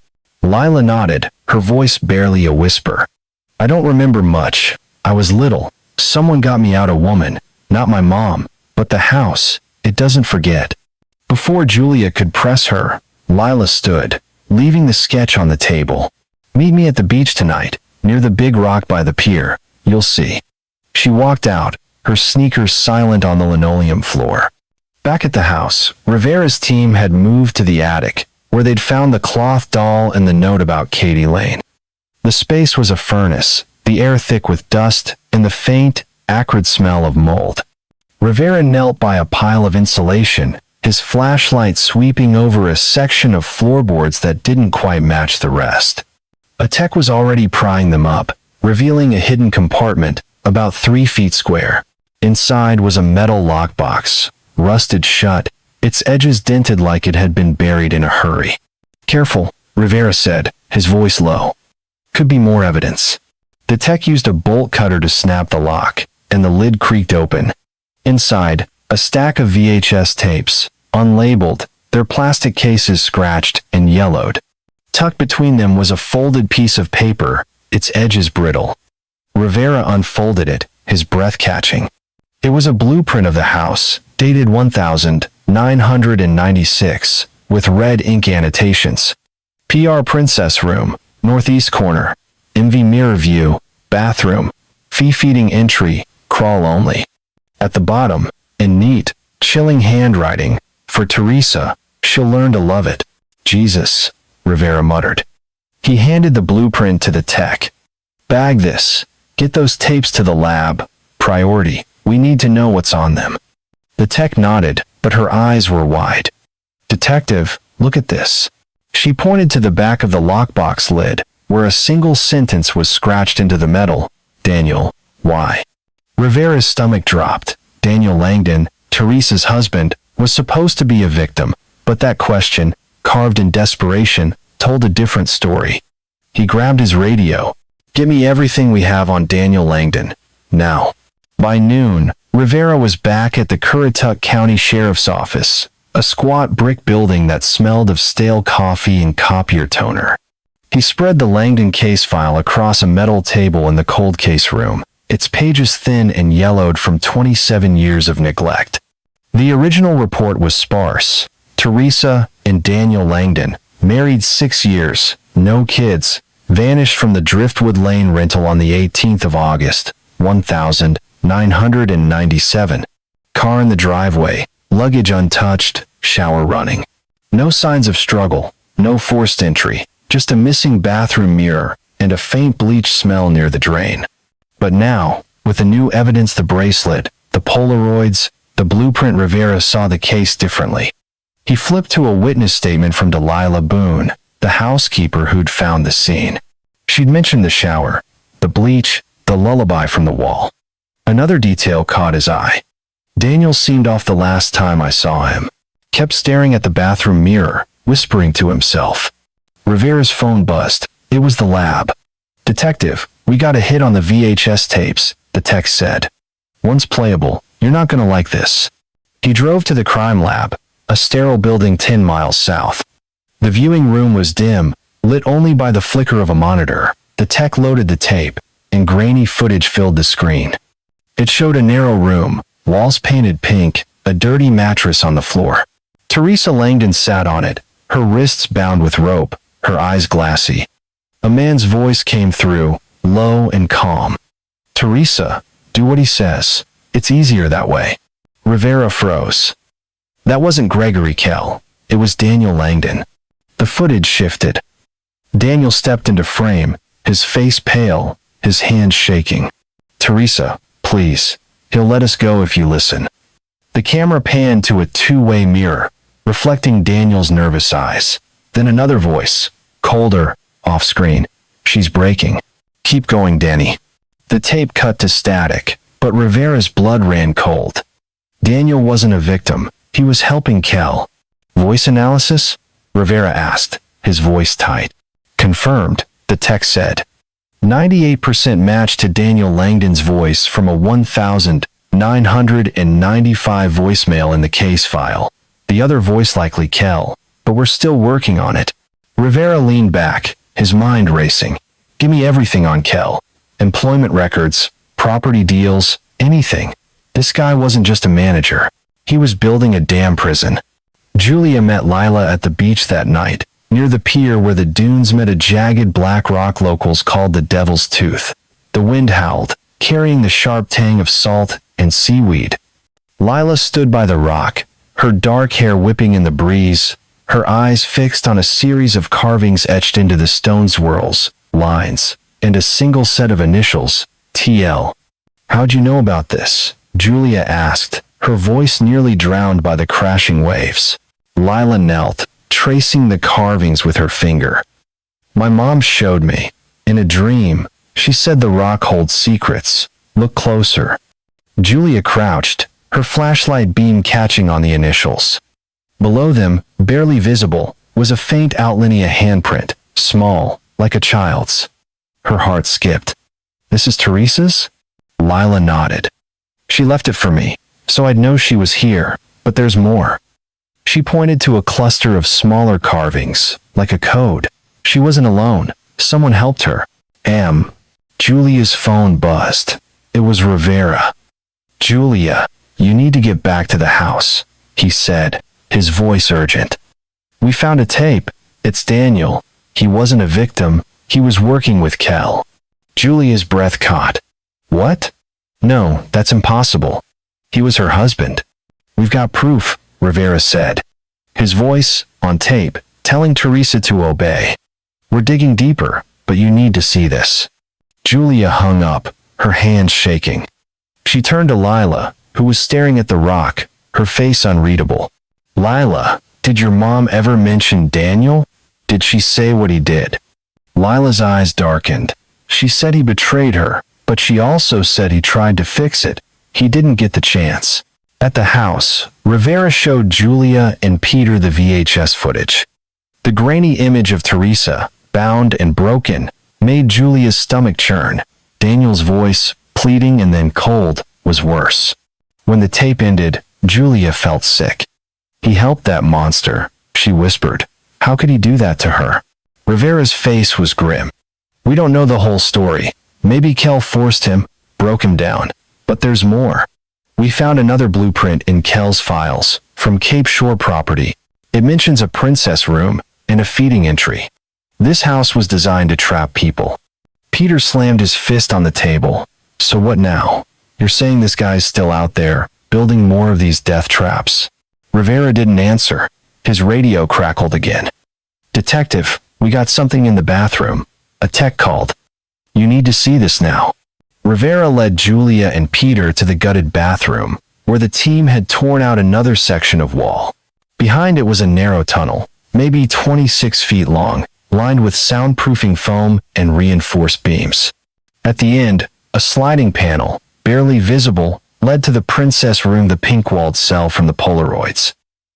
Speaker 1: Lila nodded, her voice barely a whisper. "I don't remember much. I was little. Someone got me out a woman, not my mom, but the house. It doesn't forget." Before Julia could press her, Lila stood, leaving the sketch on the table. "Meet me at the beach tonight, near the big rock by the pier. You'll see." She walked out, her sneakers silent on the linoleum floor. Back at the house, Rivera's team had moved to the attic, where they'd found the cloth doll and the note about Katie Lane. The space was a furnace, the air thick with dust, and the faint, acrid smell of mold. Rivera knelt by a pile of insulation, his flashlight sweeping over a section of floorboards that didn't quite match the rest. A tech was already prying them up, revealing a hidden compartment, about 3 feet square. Inside was a metal lockbox, rusted shut, its edges dented like it had been buried in a hurry. "Careful," Rivera said, his voice low. "Could be more evidence." The tech used a bolt cutter to snap the lock, and the lid creaked open. Inside, a stack of VHS tapes, unlabeled, their plastic cases scratched and yellowed. Tucked between them was a folded piece of paper, its edges brittle. Rivera unfolded it, his breath catching. It was a blueprint of the house, dated 1996, with red ink annotations. PR Princess Room, northeast corner. MV Mirror View, bathroom. Fee feeding entry, crawl only. At the bottom, in neat, chilling handwriting, For Teresa, she'll learn to love it. Jesus, Rivera muttered. He handed the blueprint to the tech. Bag this. Get those tapes to the lab. Priority. We need to know what's on them. The tech nodded, but her eyes were wide. Detective, look at this. She pointed to the back of the lockbox lid, where a single sentence was scratched into the metal. Daniel, why? Rivera's stomach dropped. Daniel Langdon, Teresa's husband, was supposed to be a victim, but that question, carved in desperation, told a different story. He grabbed his radio. Give me everything we have on Daniel Langdon. Now. By noon, Rivera was back at the Currituck County Sheriff's Office, a squat brick building that smelled of stale coffee and copier toner. He spread the Langdon case file across a metal table in the cold case room, its pages thin and yellowed from 27 years of neglect. The original report was sparse. Teresa and Daniel Langdon, married 6 years, no kids, vanished from the Driftwood Lane rental on the 18th of August, 1997. Car in the driveway, luggage untouched, shower running. No signs of struggle, no forced entry, just a missing bathroom mirror and a faint bleach smell near the drain. But now, with the new evidence, the bracelet, the Polaroids, the blueprint, Rivera saw the case differently. He flipped to a witness statement from Delilah Boone, the housekeeper who'd found the scene. She'd mentioned the shower, the bleach, the lullaby from the wall. Another detail caught his eye. Daniel seemed off the last time I saw him. Kept staring at the bathroom mirror, whispering to himself. Rivera's phone buzzed. It was the lab. Detective, we got a hit on the VHS tapes, the text said. One's playable. You're not gonna like this. He drove to the crime lab, a sterile building 10 miles south. The viewing room was dim, lit only by the flicker of a monitor. The tech loaded the tape, and grainy footage filled the screen. It showed a narrow room, walls painted pink, a dirty mattress on the floor. Teresa Langdon sat on it, her wrists bound with rope, her eyes glassy. A man's voice came through, low and calm. Teresa, do what he says. It's easier that way. Rivera froze. That wasn't Gregory Kell. It was Daniel Langdon. The footage shifted. Daniel stepped into frame, his face pale, his hands shaking. Teresa, please. He'll let us go if you listen. The camera panned to a two-way mirror, reflecting Daniel's nervous eyes. Then another voice, colder, off-screen. She's breaking. Keep going, Danny. The tape cut to static, but Rivera's blood ran cold. Daniel wasn't a victim. He was helping Kell. Voice analysis? Rivera asked, his voice tight. Confirmed, the text said. 98% match to Daniel Langdon's voice from a 1,995 voicemail in the case file. The other voice likely Kell, but we're still working on it. Rivera leaned back, his mind racing. Give me everything on Kell. Employment records, property deals, anything. This guy wasn't just a manager. He was building a damn prison. Julia met Lila at the beach that night, near the pier where the dunes met a jagged black rock locals called the Devil's Tooth. The wind howled, carrying the sharp tang of salt and seaweed. Lila stood by the rock, her dark hair whipping in the breeze, her eyes fixed on a series of carvings etched into the stone swirls, lines, and a single set of initials, TL. How'd you know about this? Julia asked, her voice nearly drowned by the crashing waves. Lila knelt, tracing the carvings with her finger. My mom showed me. In a dream, she said the rock holds secrets. Look closer. Julia crouched, her flashlight beam catching on the initials. Below them, barely visible, was a faint outlinea handprint, small, like a child's. Her heart skipped. This is Teresa's? Lila nodded. She left it for me, so I'd know she was here, but there's more. She pointed to a cluster of smaller carvings, like a code. She wasn't alone. Someone helped her. Julia's phone buzzed. It was Rivera. Julia, you need to get back to the house, he said, his voice urgent. We found a tape. It's Daniel. He wasn't a victim. He was working with Kell. Julia's breath caught. What? No, that's impossible. He was her husband. We've got proof. Rivera said. His voice, on tape, telling Teresa to obey. We're digging deeper, but you need to see this. Julia hung up, her hands shaking. She turned to Lila, who was staring at the rock, her face unreadable. Lila, did your mom ever mention Daniel? Did she say what he did? Lila's eyes darkened. She said he betrayed her, but she also said he tried to fix it. He didn't get the chance. At the house, Rivera showed Julia and Peter the VHS footage. The grainy image of Teresa, bound and broken, made Julia's stomach churn. Daniel's voice, pleading and then cold, was worse. When the tape ended, Julia felt sick. He helped that monster, she whispered. How could he do that to her? Rivera's face was grim. We don't know the whole story. Maybe Kel forced him, broke him down. But there's more. We found another blueprint in Kel's files, from Cape Shore property. It mentions a princess room and a feeding entry. This house was designed to trap people. Peter slammed his fist on the table. So what now? You're saying this guy's still out there, building more of these death traps? Rivera didn't answer. His radio crackled again. Detective, we got something in the bathroom. A tech called. You need to see this now. Rivera led Julia and Peter to the gutted bathroom, where the team had torn out another section of wall. Behind it was a narrow tunnel, maybe 26 feet long, lined with soundproofing foam and reinforced beams. At the end, a sliding panel, barely visible, led to the princess room, the pink-walled cell from the Polaroids.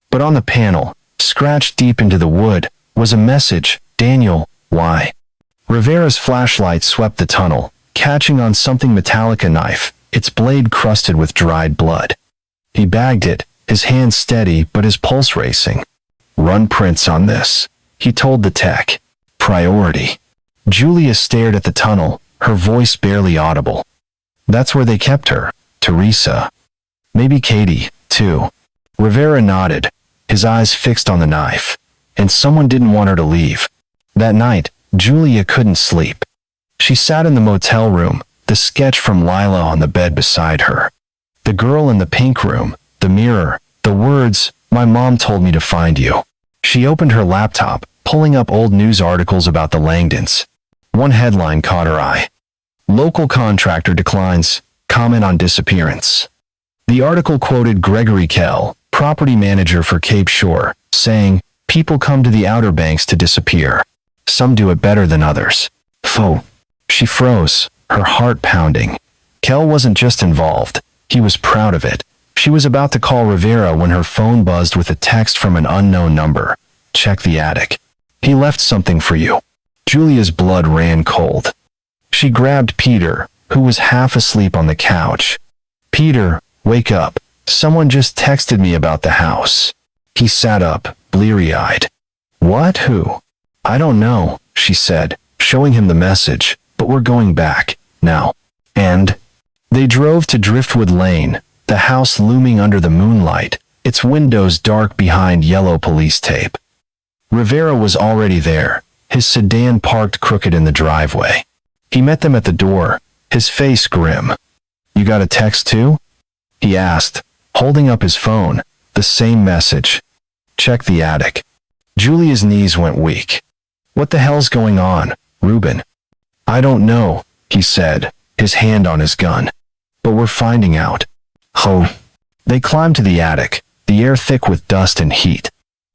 Speaker 1: But on the panel, scratched deep into the wood, was a message, Daniel, why? Rivera's flashlight swept the tunnel, catching on something metallic, a knife, its blade crusted with dried blood. He bagged it, his hand steady but his pulse racing. Run prints on this, he told the tech. Priority. Julia stared at the tunnel, her voice barely audible. That's where they kept her, Teresa. Maybe Katie, too. Rivera nodded, his eyes fixed on the knife. And someone didn't want her to leave. That night, Julia couldn't sleep. She sat in the motel room, the sketch from Lila on the bed beside her. The girl in the pink room, the mirror, the words, my mom told me to find you. She opened her laptop, pulling up old news articles about the Langdons. One headline caught her eye. Local contractor declines, comment on disappearance. The article quoted Gregory Kell, property manager for Cape Shore, saying, people come to the Outer Banks to disappear. Some do it better than others. Phew. She froze, her heart pounding. Kell wasn't just involved, he was proud of it. She was about to call Rivera when her phone buzzed with a text from an unknown number. Check the attic. He left something for you. Julia's blood ran cold. She grabbed Peter, who was half asleep on the couch. Peter, wake up. Someone just texted me about the house. He sat up, bleary-eyed. What? Who? I don't know, she said, showing him the message, but we're going back, now. And? They drove to Driftwood Lane, the house looming under the moonlight, its windows dark behind yellow police tape. Rivera was already there, his sedan parked crooked in the driveway. He met them at the door, his face grim. You got a text too? He asked, holding up his phone, the same message. Check the attic. Julia's knees went weak. What the hell's going on, Ruben? I don't know, he said, his hand on his gun. But we're finding out. Oh. They climbed to the attic, the air thick with dust and heat.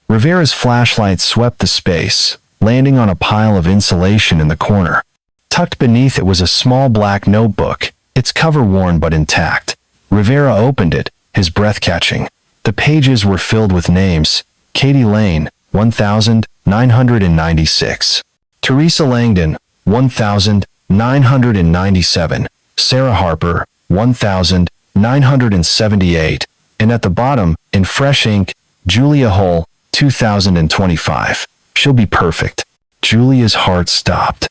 Speaker 1: Rivera's flashlight swept the space, landing on a pile of insulation in the corner. Tucked beneath it was a small black notebook, its cover worn but intact. Rivera opened it, his breath catching. The pages were filled with names. Katie Lane, 1996. Teresa Langdon, 1997. Sarah Harper, 1978. And at the bottom, in fresh ink, Julia Hull, 2025. She'll be perfect. Julia's heart stopped.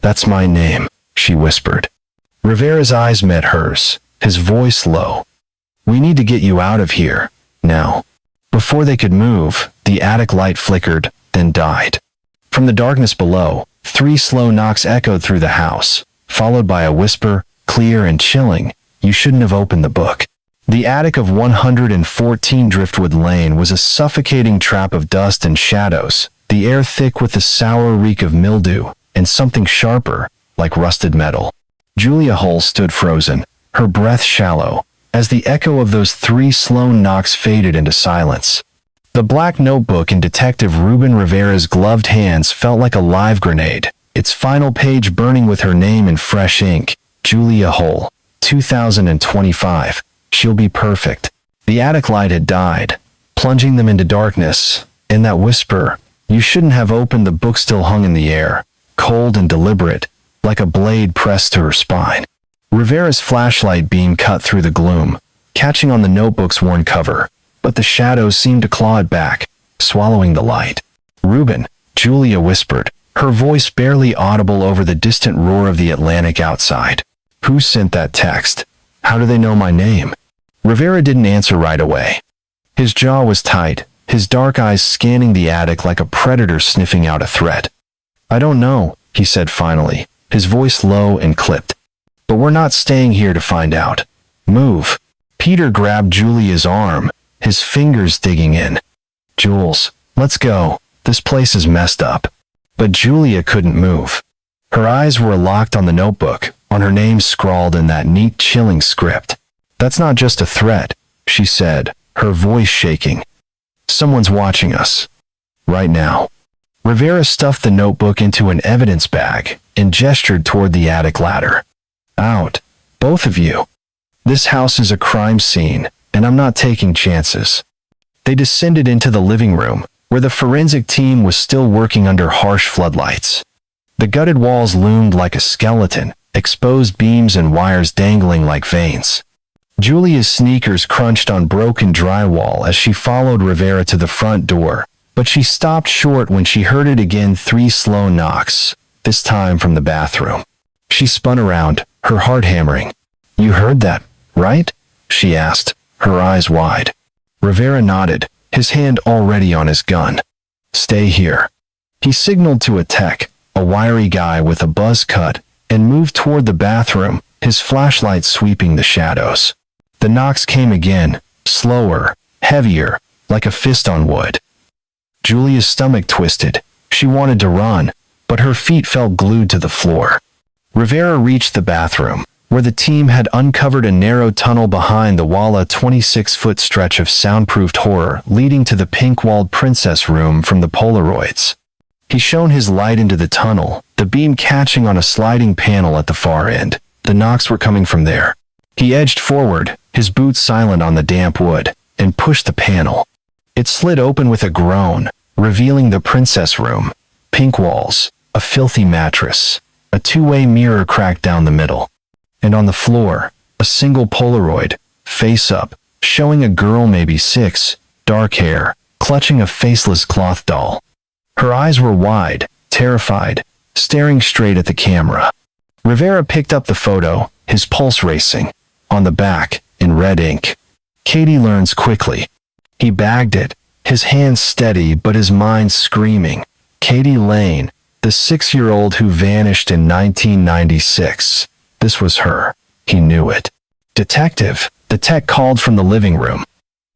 Speaker 1: That's my name, she whispered. Rivera's eyes met hers, his voice low. We need to get you out of here, now. Before they could move, the attic light flickered, then died. From the darkness below, 3 slow knocks echoed through the house, followed by a whisper, clear and chilling, you shouldn't have opened the book. The attic of 114 Driftwood Lane was a suffocating trap of dust and shadows, the air thick with the sour reek of mildew, and something sharper, like rusted metal. Julia Hull stood frozen, her breath shallow, as the echo of those 3 Sloan knocks faded into silence. The black notebook in Detective Ruben Rivera's gloved hands felt like a live grenade, its final page burning with her name in fresh ink. Julia Hull, 2025. She'll be perfect. The attic light had died, plunging them into darkness, and that whisper, "You shouldn't have opened the book," still hung in the air, cold and deliberate, like a blade pressed to her spine. Rivera's flashlight beam cut through the gloom, catching on the notebook's worn cover, but the shadows seemed to claw it back, swallowing the light. "Ruben," Julia whispered, her voice barely audible over the distant roar of the Atlantic outside. "Who sent that text? How do they know my name?" Rivera didn't answer right away. His jaw was tight, his dark eyes scanning the attic like a predator sniffing out a threat. "I don't know," he said finally, his voice low and clipped. "But we're not staying here to find out. Move." Peter grabbed Julia's arm, his fingers digging in. "Jules, let's go. This place is messed up." But Julia couldn't move. Her eyes were locked on the notebook, on her name scrawled in that neat, chilling script. "That's not just a threat," she said, her voice shaking. "Someone's watching us. Right now." Rivera stuffed the notebook into an evidence bag and gestured toward the attic ladder. "Out, both of you. This house is a crime scene, and I'm not taking chances." They descended into the living room, where the forensic team was still working under harsh floodlights. The gutted walls loomed like a skeleton, exposed beams and wires dangling like veins. Julia's sneakers crunched on broken drywall as she followed Rivera to the front door, but she stopped short when she heard it again, 3 slow knocks, this time from the bathroom. She spun around, her heart hammering. "You heard that, right?" she asked, her eyes wide. Rivera nodded, his hand already on his gun. "Stay here." He signaled to a tech, a wiry guy with a buzz cut, and moved toward the bathroom, his flashlight sweeping the shadows. The knocks came again, slower, heavier, like a fist on wood. Julia's stomach twisted. She wanted to run, but her feet felt glued to the floor. Rivera reached the bathroom, where the team had uncovered a narrow tunnel behind the wall, a 26-foot stretch of soundproofed horror leading to the pink-walled princess room from the Polaroids. He shone his light into the tunnel, the beam catching on a sliding panel at the far end. The knocks were coming from there. He edged forward, his boots silent on the damp wood, and pushed the panel. It slid open with a groan, revealing the princess room. Pink walls, a filthy mattress, a 2-way mirror cracked down the middle. And on the floor, a single Polaroid, face up, showing a girl maybe 6, dark hair, clutching a faceless cloth doll. Her eyes were wide, terrified, staring straight at the camera. Rivera picked up the photo, his pulse racing. On the back, in red ink, "Katie learns quickly." He bagged it, his hands steady but his mind screaming. Katie Lane, the 6-year-old who vanished in 1996. This was her. He knew it. "Detective," the tech called from the living room.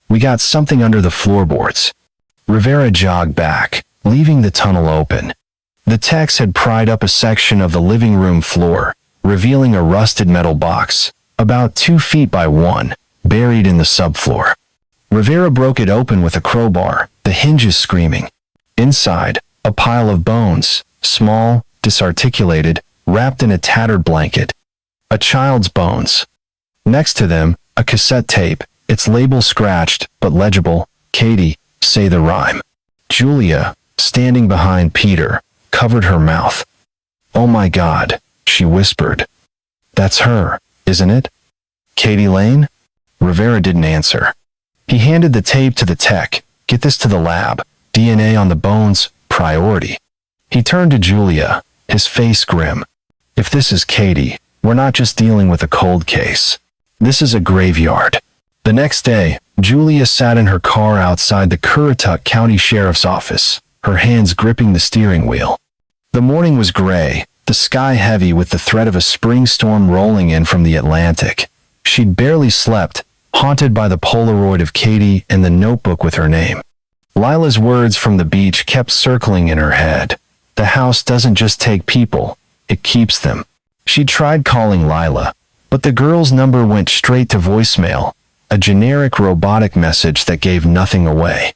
Speaker 1: "We got something under the floorboards." Rivera jogged back, leaving the tunnel open. The techs had pried up a section of the living room floor, revealing a rusted metal box, about 2 feet by 1, buried in the subfloor. Rivera broke it open with a crowbar, the hinges screaming. Inside, a pile of bones, small, disarticulated, wrapped in a tattered blanket. A child's bones. Next to them, a cassette tape, its label scratched, but legible. "Katie, say the rhyme." Julia, standing behind Peter, covered her mouth. "Oh my God," she whispered. "That's her, isn't it? Katie Lane?" Rivera didn't answer. He handed the tape to the tech. "Get this to the lab. DNA on the bones, priority." He turned to Julia, his face grim. "If this is Katie, we're not just dealing with a cold case. This is a graveyard." The next day, Julia sat in her car outside the Currituck County Sheriff's Office, her hands gripping the steering wheel. The morning was gray, the sky heavy with the threat of a spring storm rolling in from the Atlantic. She'd barely slept, haunted by the Polaroid of Katie and the notebook with her name. Lila's words from the beach kept circling in her head. The house doesn't just take people, it keeps them. She tried calling Lila, but the girl's number went straight to voicemail, a generic robotic message that gave nothing away.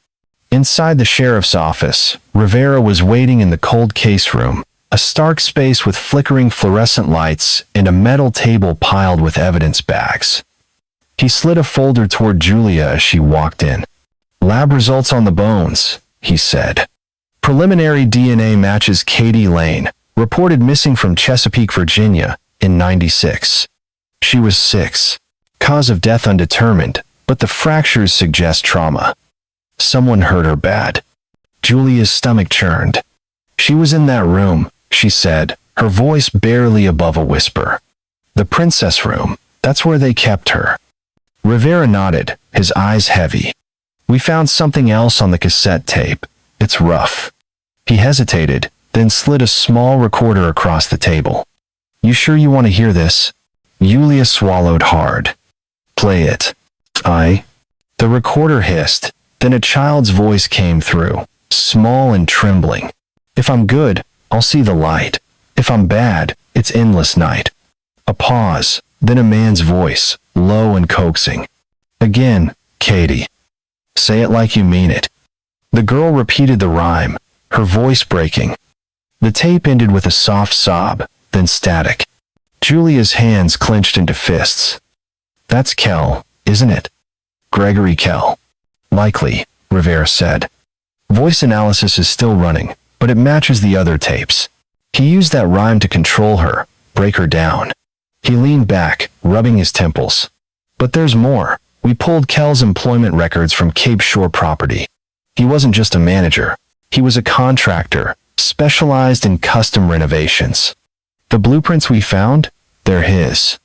Speaker 1: Inside the sheriff's office, Rivera was waiting in the cold case room, a stark space with flickering fluorescent lights and a metal table piled with evidence bags. He slid a folder toward Julia as she walked in. "Lab results on the bones," he said. "Preliminary DNA matches Katie Lane, reported missing from Chesapeake, Virginia, in '96. She was 6. Cause of death undetermined, but the fractures suggest trauma. Someone hurt her bad." Julia's stomach churned. "She was in that room," she said, her voice barely above a whisper. "The princess room, that's where they kept her." Rivera nodded, his eyes heavy. "We found something else on the cassette tape. It's rough." He hesitated, then slid a small recorder across the table. "You sure you want to hear this?" Julia swallowed hard. "Play it." The recorder hissed, then a child's voice came through, small and trembling. "If I'm good, I'll see the light. If I'm bad, it's endless night." A pause, then a man's voice, low and coaxing. "Again, Katie. Say it like you mean it." The girl repeated the rhyme, her voice breaking. The tape ended with a soft sob, then static. Julia's hands clenched into fists. "That's Kell, isn't it? Gregory Kell." "Likely," Rivera said. "Voice analysis is still running, but it matches the other tapes. He used that rhyme to control her, break her down." He leaned back, rubbing his temples. "But there's more. We pulled Kell's employment records from Cape Shore property. He wasn't just a manager. He was a contractor, specialized in custom renovations. The blueprints we found, they're his.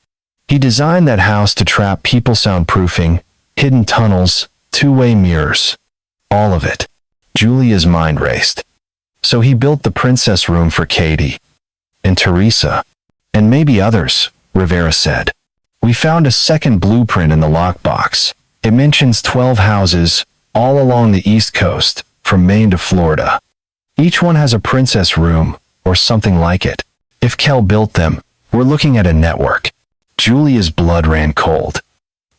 Speaker 1: He designed that house to trap people, soundproofing, hidden tunnels, two-way mirrors. All of it." Julia's mind raced. "So he built the princess room for Katie. And Teresa. And maybe others," Rivera said. "We found a second blueprint in the lockbox. It mentions 12 houses, all along the East Coast, from Maine to Florida. Each one has a princess room, or something like it. If Kell built them, we're looking at a network." Julia's blood ran cold.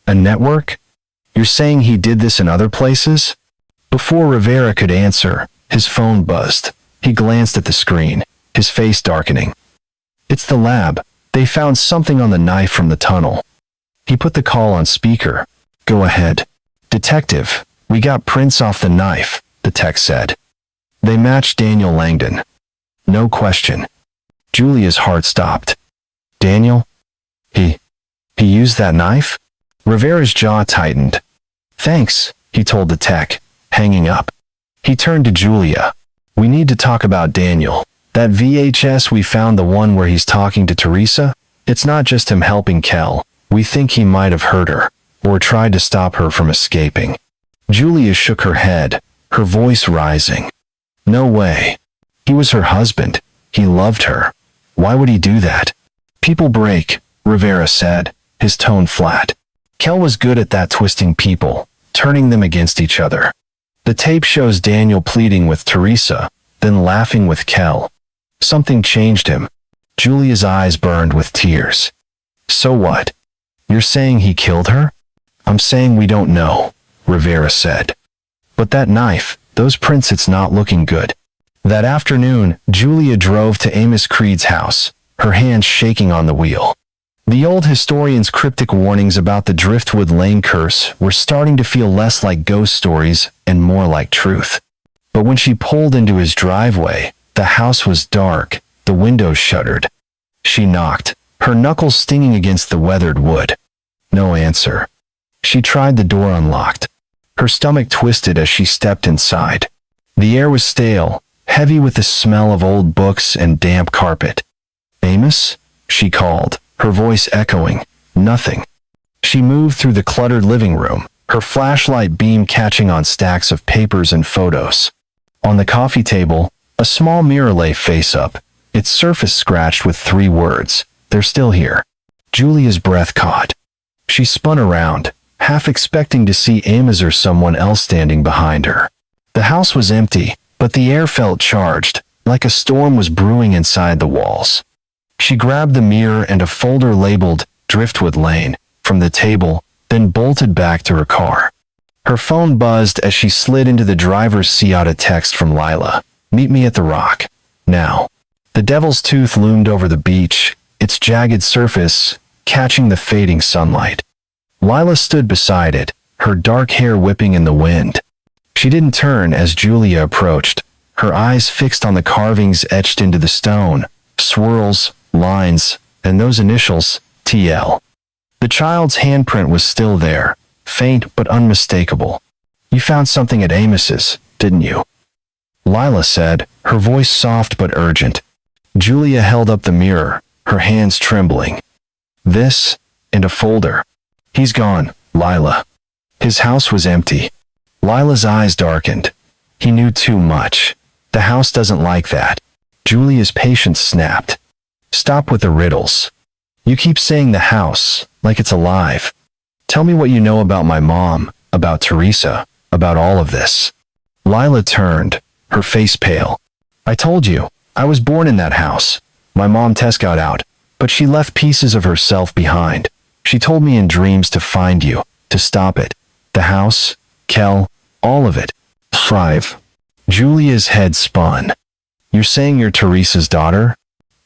Speaker 1: "A network? You're saying he did this in other places?" Before Rivera could answer, his phone buzzed. He glanced at the screen, his face darkening. "It's the lab. They found something on the knife from the tunnel." He put the call on speaker. "Go ahead." "Detective, we got prints off the knife," the text said. "They matched Daniel Langdon." No question. Julia's heart stopped. "Daniel? He used that knife?" Rivera's jaw tightened. "Thanks," he told the tech, hanging up. He turned to Julia. "We need to talk about Daniel. That VHS we found, the one where he's talking to Teresa? It's not just him helping Kell. We think he might have hurt her, or tried to stop her from escaping." Julia shook her head, her voice rising. "No way. He was her husband. He loved her. Why would he do that?" "People break," Rivera said, his tone flat. "Kell was good at that, twisting people, turning them against each other. The tape shows Daniel pleading with Teresa, then laughing with Kell. Something changed him." Julia's eyes burned with tears. "So what? You're saying he killed her?" "I'm saying we don't know," Rivera said. "But that knife, those prints, it's not looking good." That afternoon, Julia drove to Amos Creed's house, her hands shaking on the wheel. The old historian's cryptic warnings about the Driftwood Lane curse were starting to feel less like ghost stories and more like truth. But when she pulled into his driveway, the house was dark, the windows shuttered. She knocked, her knuckles stinging against the weathered wood. No answer. She tried the door unlocked. Her stomach twisted as she stepped inside. The air was stale, heavy with the smell of old books and damp carpet. "Amos?" she called, her voice echoing. Nothing. She moved through the cluttered living room, her flashlight beam catching on stacks of papers and photos. On the coffee table, a small mirror lay face up, its surface scratched with 3 words, "They're still here." Julia's breath caught. She spun around, half expecting to see Amos or someone else standing behind her. The house was empty, but the air felt charged, like a storm was brewing inside the walls. She grabbed the mirror and a folder labeled Driftwood Lane from the table, then bolted back to her car. Her phone buzzed as she slid into the driver's seat. A text from Lila. "Meet me at the Rock. Now." The Devil's Tooth loomed over the beach, its jagged surface catching the fading sunlight. Lila stood beside it, her dark hair whipping in the wind. She didn't turn as Julia approached, her eyes fixed on the carvings etched into the stone, swirls, lines, and those initials, TL. The child's handprint was still there, faint but unmistakable. "You found something at Amos's, didn't you?" Lila said, her voice soft but urgent. Julia held up the mirror, her hands trembling. "This, and a folder." "He's gone, Lila." His house was empty. Lila's eyes darkened. He knew too much. The house doesn't like that. Julia's patience snapped. "Stop with the riddles. You keep saying the house, like it's alive. Tell me what you know about my mom, about Teresa, about all of this." Lila turned, her face pale. "I told you, I was born in that house. My mom Tess got out, but she left pieces of herself behind. She told me in dreams to find you, to stop it. The house, Kel, all of it. Thrive." Julia's head spun. "You're saying you're Teresa's daughter?"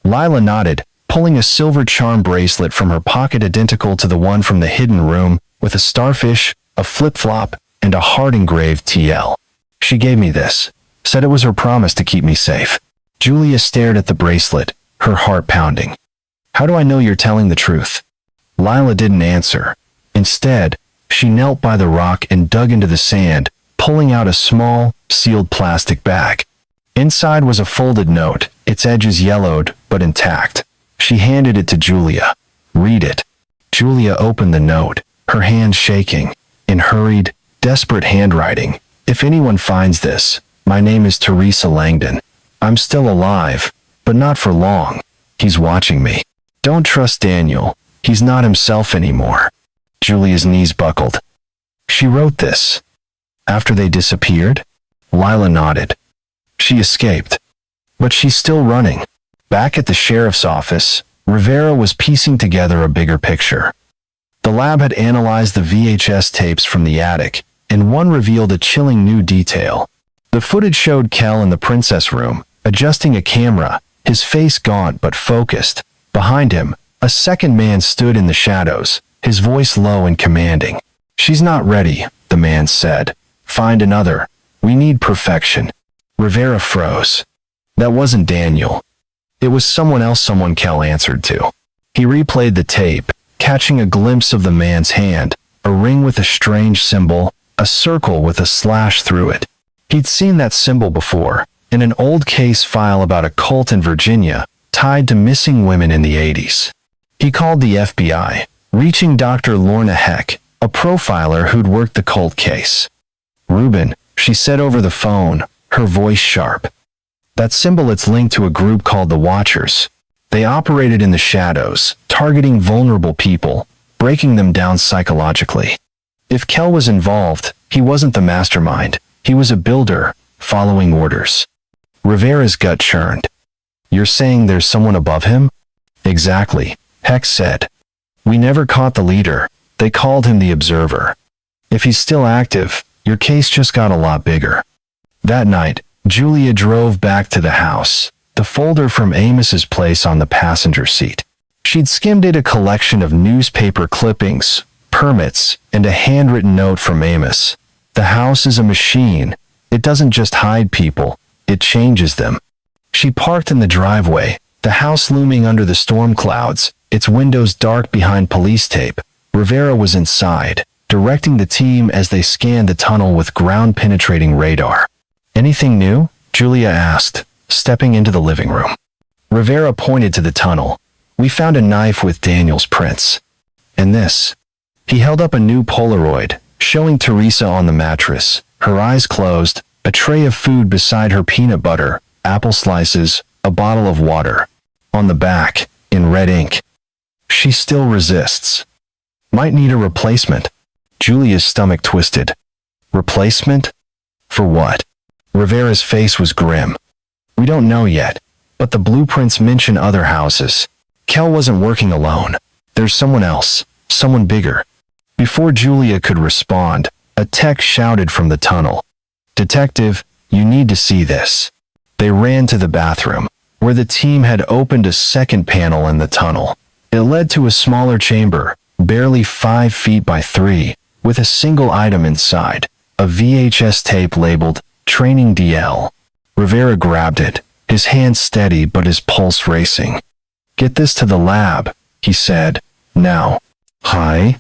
Speaker 1: Lila nodded, pulling a silver charm bracelet from her pocket identical to the one from the hidden room, with a starfish, a flip-flop, and a heart-engraved TL. "She gave me this. Said it was her promise to keep me safe." Julia stared at the bracelet, her heart pounding. "How do I know you're telling the truth?" Lila didn't answer. Instead, she knelt by the rock and dug into the sand, pulling out a small, sealed plastic bag. Inside was a folded note, its edges yellowed, but intact. She handed it to Julia. "Read it." Julia opened the note, her hands shaking, in hurried, desperate handwriting. "If anyone finds this, my name is Teresa Langdon. I'm still alive, but not for long. He's watching me. Don't trust Daniel. He's not himself anymore." Julia's knees buckled. "She wrote this after they disappeared?" Lila nodded. "She escaped. But she's still running." Back at the sheriff's office, Rivera was piecing together a bigger picture. The lab had analyzed the VHS tapes from the attic, and one revealed a chilling new detail. The footage showed Kel in the princess room, adjusting a camera, his face gaunt but focused. Behind him, a second man stood in the shadows, his voice low and commanding. "She's not ready," the man said. "Find another. We need perfection." Rivera froze. That wasn't Daniel. It was someone else Kel answered to. He replayed the tape, catching a glimpse of the man's hand, a ring with a strange symbol, a circle with a slash through it. He'd seen that symbol before, in an old case file about a cult in Virginia, tied to missing women in the 80s. He called the FBI, reaching Dr. Lorna Heck, a profiler who'd worked the cult case. "Ruben," she said over the phone, her voice sharp. "That symbol, it's linked to a group called the Watchers. They operated in the shadows, targeting vulnerable people, breaking them down psychologically. If Kel was involved, he wasn't the mastermind. He was a builder, following orders." Rivera's gut churned. "You're saying there's someone above him?" "Exactly," Heck said. "We never caught the leader. They called him the Observer. If he's still active, your case just got a lot bigger." That night, Julia drove back to the house, the folder from Amos's place on the passenger seat. She'd skimmed it, a collection of newspaper clippings, permits, and a handwritten note from Amos. "The house is a machine. It doesn't just hide people, it changes them." She parked in the driveway, the house looming under the storm clouds, its windows dark behind police tape. Rivera was inside, directing the team as they scanned the tunnel with ground-penetrating radar. "Anything new?" Julia asked, stepping into the living room. Rivera pointed to the tunnel. "We found a knife with Daniel's prints. And this." He held up a new Polaroid, showing Teresa on the mattress, her eyes closed, a tray of food beside her, peanut butter, apple slices, a bottle of water. On the back, in red ink, "She still resists. Might need a replacement." Julia's stomach twisted. Replacement? For what? Rivera's face was grim. We don't know yet, but the blueprints mention other houses. Kel wasn't working alone. There's someone else, someone bigger. Before Julia could respond, a tech shouted from the tunnel. Detective, you need to see this. They ran to the bathroom, where the team had opened a second panel in the tunnel. It led to a smaller chamber, barely 5 feet by 3, with a single item inside, a VHS tape labeled Training DL. Rivera grabbed it, his hand steady but his pulse racing. Get this to the lab, he said. Now. Hi?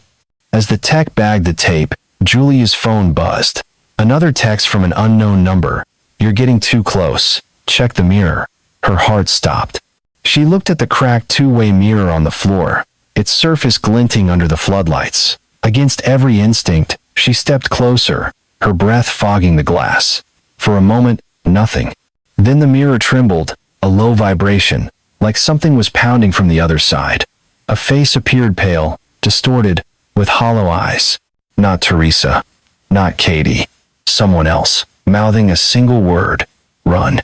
Speaker 1: As the tech bagged the tape, Julia's phone buzzed. Another text from an unknown number. You're getting too close. Check the mirror. Her heart stopped. She looked at the cracked two-way mirror on the floor, its surface glinting under the floodlights. Against every instinct, she stepped closer, her breath fogging the glass. For a moment, nothing. Then the mirror trembled, a low vibration, like something was pounding from the other side. A face appeared pale, distorted, with hollow eyes. Not Teresa. Not Katie. Someone else, mouthing a single word. Run.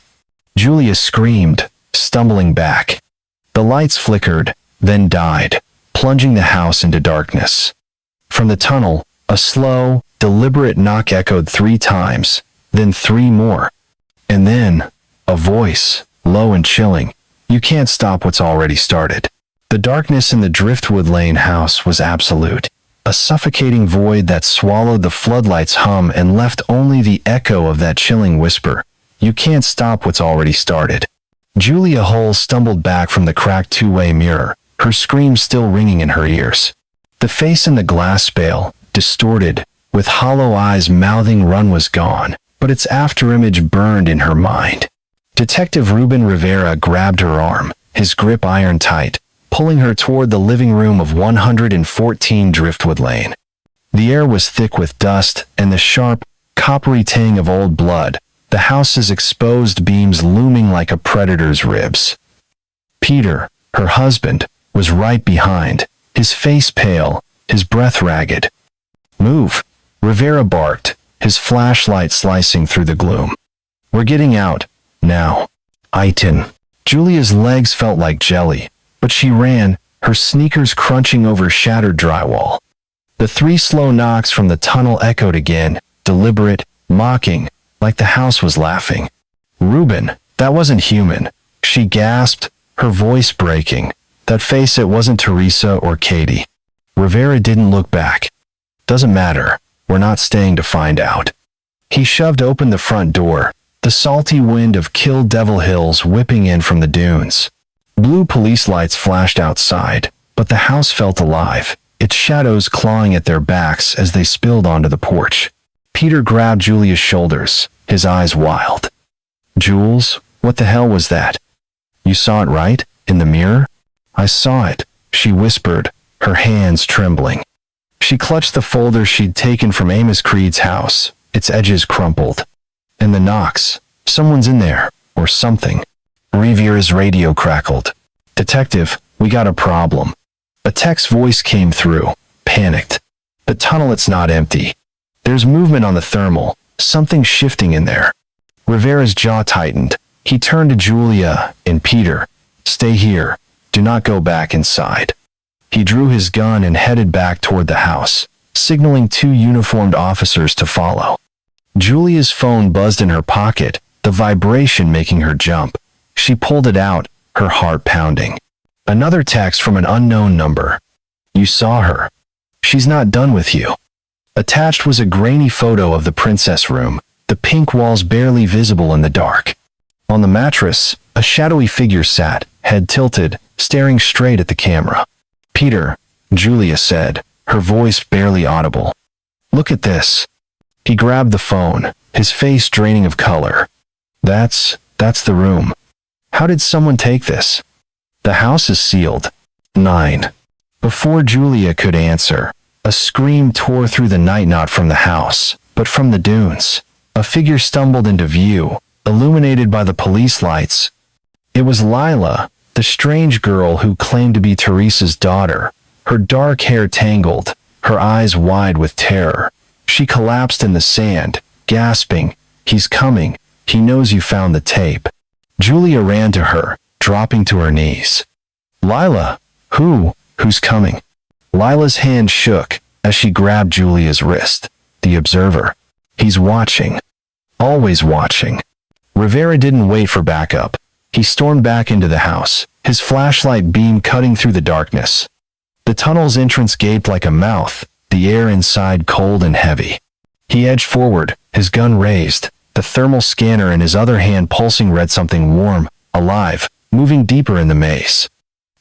Speaker 1: Julia screamed, stumbling back. The lights flickered, then died, plunging the house into darkness. From the tunnel, a slow, deliberate knock echoed 3 times, then 3 more. And then, a voice, low and chilling. You can't stop what's already started. The darkness in the Driftwood Lane house was absolute. A suffocating void that swallowed the floodlights' hum and left only the echo of that chilling whisper. You can't stop what's already started. Julia Hull stumbled back from the cracked two-way mirror, her scream still ringing in her ears. The face in the glass spale, distorted, with hollow eyes mouthing run was gone, but its afterimage burned in her mind. Detective Ruben Rivera grabbed her arm, his grip iron tight, pulling her toward the living room of 114 Driftwood Lane. The air was thick with dust and the sharp, coppery tang of old blood, the house's exposed beams looming like a predator's ribs. Peter, her husband, was right behind, his face pale, his breath ragged. Move, Rivera barked, his flashlight slicing through the gloom. We're getting out, now. Iton. Julia's legs felt like jelly, but she ran, her sneakers crunching over shattered drywall. The 3 slow knocks from the tunnel echoed again, deliberate, mocking, like the house was laughing. Ruben, that wasn't human. She gasped, her voice breaking. That face, it wasn't Teresa or Katie. Rivera didn't look back. Doesn't matter. We're not staying to find out. He shoved open the front door, the salty wind of Kill Devil Hills whipping in from the dunes. Blue police lights flashed outside, but the house felt alive, its shadows clawing at their backs as they spilled onto the porch. Peter grabbed Julia's shoulders, his eyes wild. Jules, what the hell was that? You saw it right, in the mirror? I saw it, she whispered, her hands trembling. She clutched the folder she'd taken from Amos Creed's house, its edges crumpled. And the knocks. Someone's in there, or something. Rivera's radio crackled. Detective, we got a problem. A tech's voice came through, panicked. The tunnel, it's not empty. There's movement on the thermal, something shifting in there. Rivera's jaw tightened. He turned to Julia and Peter. Stay here. Do not go back inside. He drew his gun and headed back toward the house, signaling 2 uniformed officers to follow. Julia's phone buzzed in her pocket, the vibration making her jump. She pulled it out, her heart pounding. Another text from an unknown number. You saw her. She's not done with you. Attached was a grainy photo of the princess room, the pink walls barely visible in the dark. On the mattress, a shadowy figure sat, head tilted, staring straight at the camera. Peter, Julia said, her voice barely audible. Look at this. He grabbed the phone, his face draining of color. That's the room. How did someone take this? The house is sealed. 9. Before Julia could answer, a scream tore through the night, not from the house, but from the dunes. A figure stumbled into view, illuminated by the police lights. It was Lila, the strange girl who claimed to be Teresa's daughter, her dark hair tangled, her eyes wide with terror. She collapsed in the sand, gasping, "He's coming. He knows you found the tape." Julia ran to her, dropping to her knees. "Lila, who's coming?" Lila's hand shook as she grabbed Julia's wrist. "The observer. He's watching. Always watching." Rivera didn't wait for backup. He stormed back into the house, his flashlight beam cutting through the darkness. The tunnel's entrance gaped like a mouth, the air inside cold and heavy. He edged forward, his gun raised, the thermal scanner in his other hand pulsing read something warm, alive, moving deeper in the maze.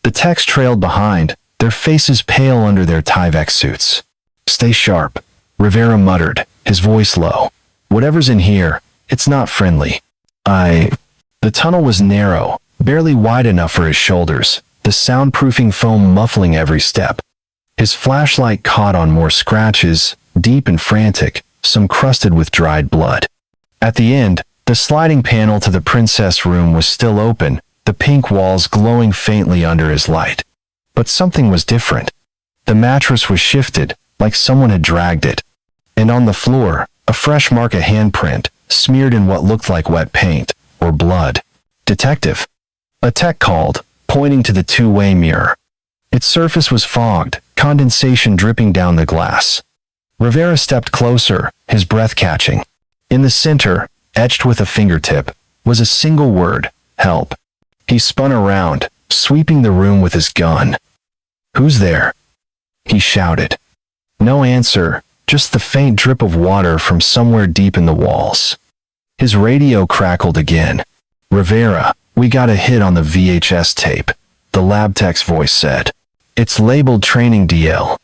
Speaker 1: The techs trailed behind, their faces pale under their Tyvek suits. "Stay sharp," Rivera muttered, his voice low. "Whatever's in here, it's not friendly." The tunnel was narrow, barely wide enough for his shoulders, the soundproofing foam muffling every step. His flashlight caught on more scratches, deep and frantic, some crusted with dried blood. At the end, the sliding panel to the princess room was still open, the pink walls glowing faintly under his light. But something was different. The mattress was shifted, like someone had dragged it. And on the floor, a fresh mark of handprint, smeared in what looked like wet paint, or blood. "Detective," a tech called, pointing to the two-way mirror. Its surface was fogged, condensation dripping down the glass. Rivera stepped closer, his breath catching. In the center, etched with a fingertip, was a single word: help. He spun around, sweeping the room with his gun. "Who's there?" he shouted. No answer, just the faint drip of water from somewhere deep in the walls. His radio crackled again. "Rivera, we got a hit on the VHS tape," the lab tech's voice said. "It's labeled Training DL.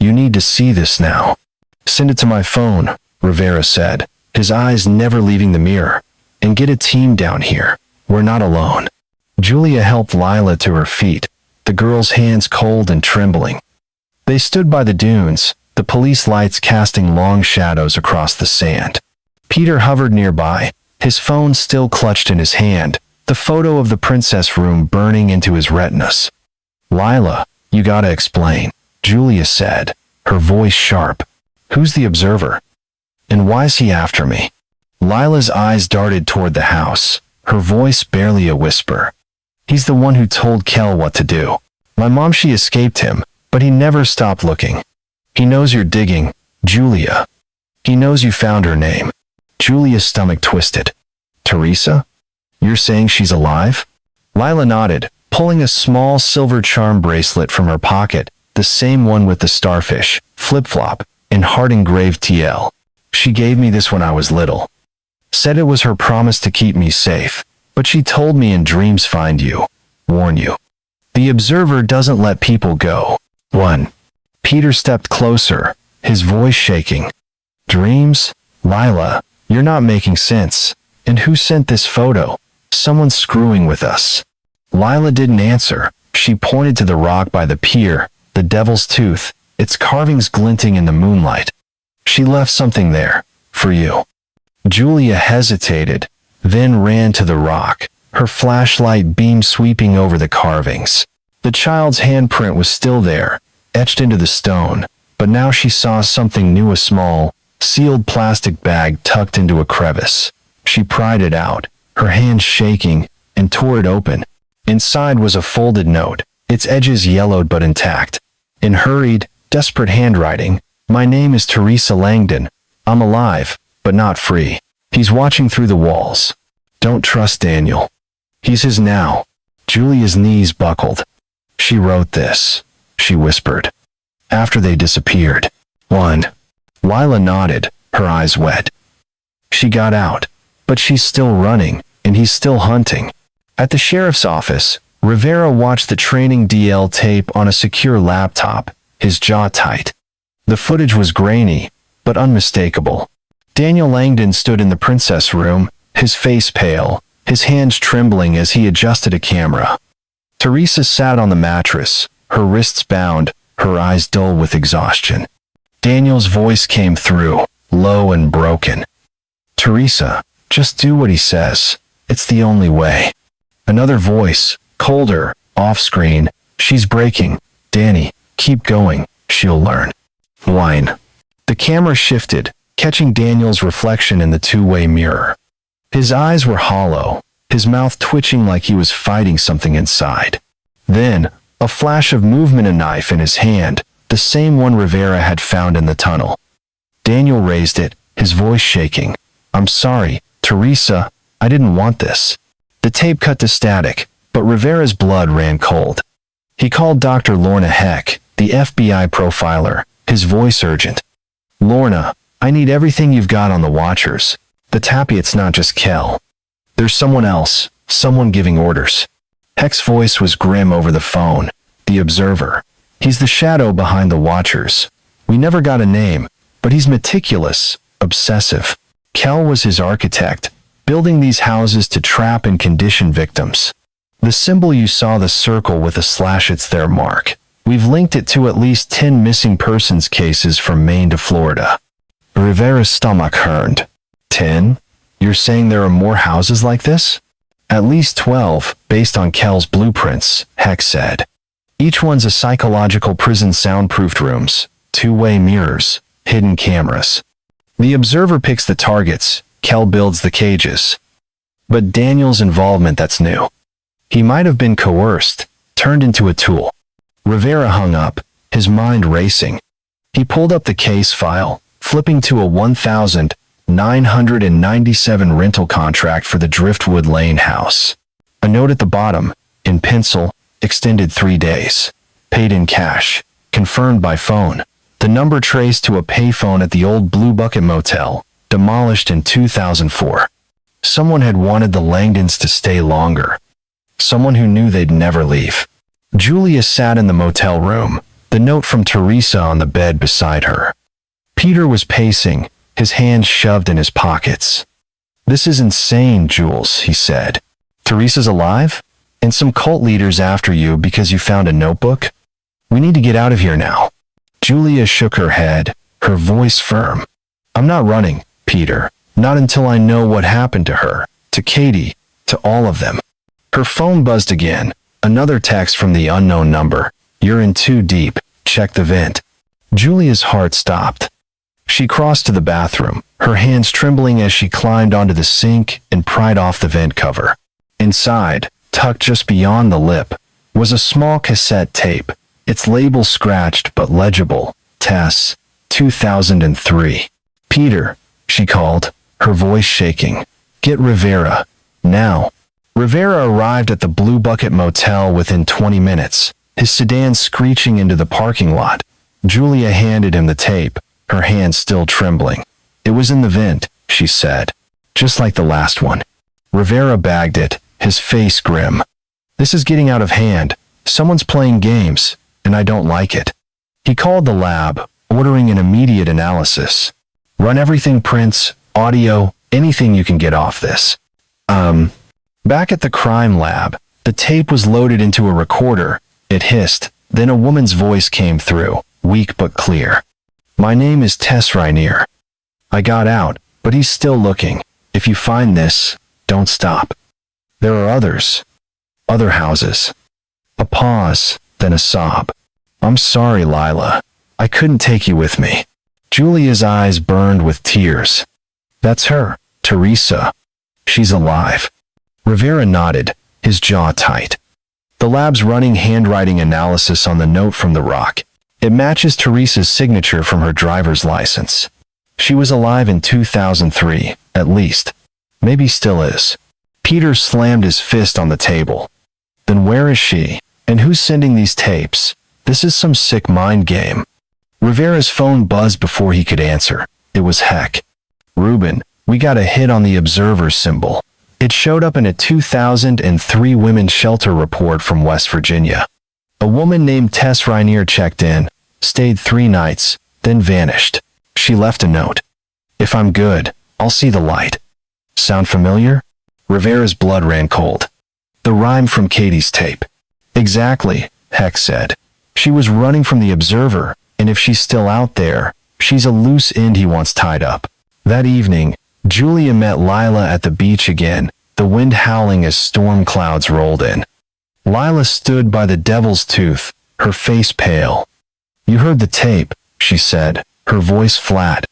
Speaker 1: You need to see this now." "Send it to my phone," Rivera said, his eyes never leaving the mirror. "And get a team down here. We're not alone." Julia helped Lila to her feet, the girl's hands cold and trembling. They stood by the dunes, the police lights casting long shadows across the sand. Peter hovered nearby, his phone still clutched in his hand, the photo of the princess room burning into his retinas. "Lila, you gotta explain," Julia said, her voice sharp. "Who's the observer? And why's he after me?" Lila's eyes darted toward the house, her voice barely a whisper. "He's the one who told Kel what to do. My mom, she escaped him, but he never stopped looking. He knows you're digging, Julia. He knows you found her name." Julia's stomach twisted. "Teresa? You're saying she's alive?" Lila nodded, pulling a small silver charm bracelet from her pocket, the same one with the starfish, flip-flop, and heart-engraved TL. "She gave me this when I was little. Said it was her promise to keep me safe, but she told me in dreams find you, warn you. The observer doesn't let people go." "One." Peter stepped closer, his voice shaking. "Dreams? Lila, you're not making sense. And who sent this photo? Someone's screwing with us." Lila didn't answer. She pointed to the rock by the pier, the devil's tooth, its carvings glinting in the moonlight. "She left something there, for you." Julia hesitated, then ran to the rock, her flashlight beam sweeping over the carvings. The child's handprint was still there, etched into the stone, but now she saw something new, a small, sealed plastic bag tucked into a crevice. She pried it out, her hands shaking, and tore it open. Inside was a folded note, its edges yellowed but intact. In hurried, desperate handwriting, "My name is Teresa Langdon. I'm alive, but not free. He's watching through the walls. Don't trust Daniel. He's his now." Julia's knees buckled. "She wrote this," she whispered, "after they disappeared." "One." Lila nodded, her eyes wet. "She got out, but she's still running, and he's still hunting." At the sheriff's office, Rivera watched the Training DL tape on a secure laptop, his jaw tight. The footage was grainy, but unmistakable. Daniel Langdon stood in the princess room, his face pale, his hands trembling as he adjusted a camera. Teresa sat on the mattress, her wrists bound, her eyes dull with exhaustion. Daniel's voice came through, low and broken. "Teresa, just do what he says. It's the only way." Another voice, colder, off-screen. "She's breaking. Danny, keep going. She'll learn." Whine. The camera shifted, catching Daniel's reflection in the two-way mirror. His eyes were hollow, his mouth twitching like he was fighting something inside. Then, a flash of movement, a knife in his hand, the same one Rivera had found in the tunnel. Daniel raised it, his voice shaking. "I'm sorry, Teresa, I didn't want this." The tape cut to static, but Rivera's blood ran cold. He called Dr. Lorna Heck, the FBI profiler, his voice urgent. "Lorna, I need everything you've got on the Watchers. The Tappy, it's not just Kel. There's someone else, someone giving orders." Heck's voice was grim over the phone. "The Observer. He's the shadow behind the Watchers. We never got a name, but he's meticulous, obsessive. Kel was his architect, building these houses to trap and condition victims. The symbol you saw, the circle with a slash, it's their mark. We've linked it to at least 10 missing persons cases from Maine to Florida." Rivera's stomach churned. 10? You're saying there are more houses like this? "At least 12, based on Kel's blueprints," Heck said. "Each one's a psychological prison, soundproofed rooms, two-way mirrors, hidden cameras. The Observer picks the targets, Kel builds the cages. But Daniel's involvement, that's new. He might have been coerced, turned into a tool." Rivera hung up, his mind racing. He pulled up the case file, flipping to a 1,997 rental contract for the Driftwood Lane house. A note at the bottom, in pencil, extended 3 days. Paid in cash, confirmed by phone. The number traced to a payphone at the old Blue Bucket Motel, demolished in 2004. Someone had wanted the Langdons to stay longer. Someone who knew they'd never leave. Julia sat in the motel room, the note from Teresa on the bed beside her. Peter was pacing, his hands shoved in his pockets. "This is insane, Jules," he said. "Teresa's alive? And some cult leaders after you because you found a notebook? We need to get out of here now." Julia shook her head, her voice firm. "I'm not running, Peter. Not until I know what happened to her, to Katie, to all of them." Her phone buzzed again. Another text from the unknown number. "You're in too deep. Check the vent." Julia's heart stopped. She crossed to the bathroom, her hands trembling as she climbed onto the sink and pried off the vent cover. Inside, tucked just beyond the lip, was a small cassette tape, its label scratched but legible. "Tess, 2003. "Peter," she called, her voice shaking. "Get Rivera. Now." Rivera arrived at the Blue Bucket Motel within 20 minutes, his sedan screeching into the parking lot. Julia handed him the tape, her hands still trembling. "It was in the vent," she said, "just like the last one." Rivera bagged it, his face grim. "This is getting out of hand. Someone's playing games, and I don't like it." He called the lab, ordering an immediate analysis. "Run everything, prints, audio, anything you can get off this." Back at the crime lab, the tape was loaded into a recorder. It hissed, then a woman's voice came through, weak but clear. "My name is Tess Rainier. I got out, but he's still looking. If you find this, don't stop. There are others. Other houses." A pause, then a sob. "I'm sorry, Lila. I couldn't take you with me." Julia's eyes burned with tears. "That's her, Teresa. She's alive." Rivera nodded, his jaw tight. "The lab's running handwriting analysis on the note from the rock. It matches Teresa's signature from her driver's license. She was alive in 2003, at least. Maybe still is." Peter slammed his fist on the table. "Then where is she? And who's sending these tapes? This is some sick mind game." Rivera's phone buzzed before he could answer. It was Heck. "Ruben, we got a hit on the Observer symbol. It showed up in a 2003 women's shelter report from West Virginia. A woman named Tess Rainier checked in, stayed 3 nights, then vanished. She left a note. If I'm good, I'll see the light." Sound familiar? Rivera's blood ran cold. The rhyme from Katie's tape. "Exactly," Heck said. "She was running from the Observer, and if she's still out there, she's a loose end he wants tied up." That evening, Julia met Lila at the beach again, the wind howling as storm clouds rolled in. Lila stood by the Devil's Tooth, her face pale. "You heard the tape," she said, her voice flat.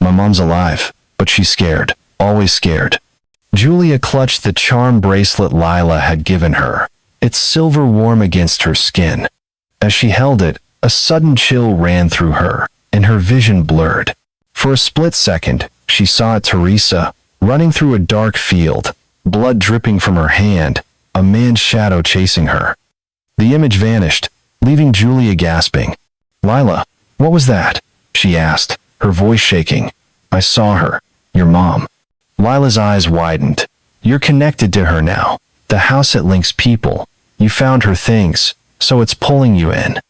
Speaker 1: My mom's alive, but she's scared, always scared. Julia clutched the charm bracelet Lila had given her, its silver warm against her skin. As she held it, a sudden chill ran through her, and her vision blurred. For a split second, she saw Teresa, running through a dark field, blood dripping from her hand, a man's shadow chasing her. The image vanished, leaving Julia gasping. Lila, what was that? She asked, her voice shaking. I saw her, your mom. Lila's eyes widened. You're connected to her now. The house that links people. You found her things, so it's pulling you in.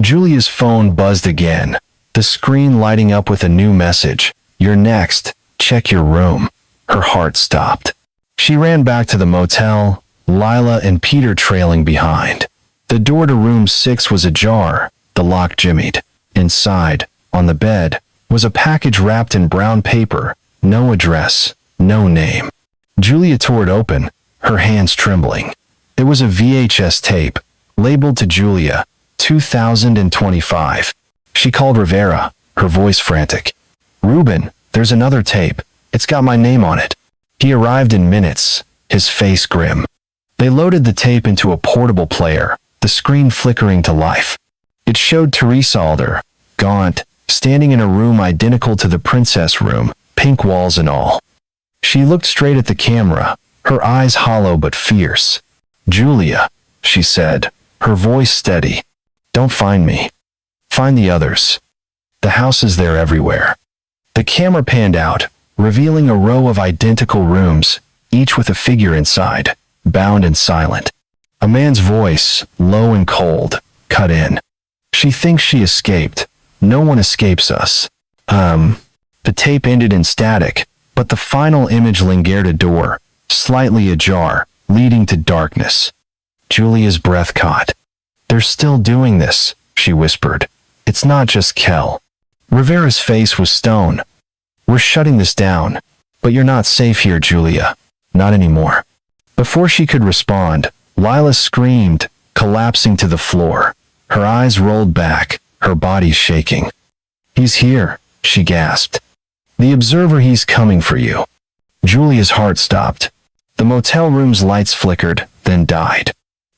Speaker 1: Julia's phone buzzed again, the screen lighting up with a new message. You're next. Check your room. Her heart stopped. She ran back to the motel, Lila and Peter trailing behind. The door to room 6 was ajar, the lock jimmied. Inside, on the bed, was a package wrapped in brown paper, no address, no name. Julia tore it open, her hands trembling. It was a VHS tape, labeled to Julia, 2025. She called Rivera, her voice frantic. Ruben, there's another tape. It's got my name on it. He arrived in minutes, his face grim. They loaded the tape into a portable player, the screen flickering to life. It showed Teresa Alder, gaunt, standing in a room identical to the princess room, pink walls and all. She looked straight at the camera, her eyes hollow but fierce. Julia, she said, her voice steady. Don't find me. Find the others. The house is there everywhere. The camera panned out, revealing a row of identical rooms, each with a figure inside, bound and silent. A man's voice, low and cold, cut in. She thinks she escaped. No one escapes us. The tape ended in static, but the final image lingered a door, slightly ajar, leading to darkness. Julia's breath caught. They're still doing this, she whispered. It's not just Kel. Rivera's face was stone. We're shutting this down. But you're not safe here, Julia. Not anymore. Before she could respond, Lila screamed, collapsing to the floor. Her eyes rolled back, her body shaking. He's here, she gasped. The observer, he's coming for you. Julia's heart stopped. The motel room's lights flickered, then died.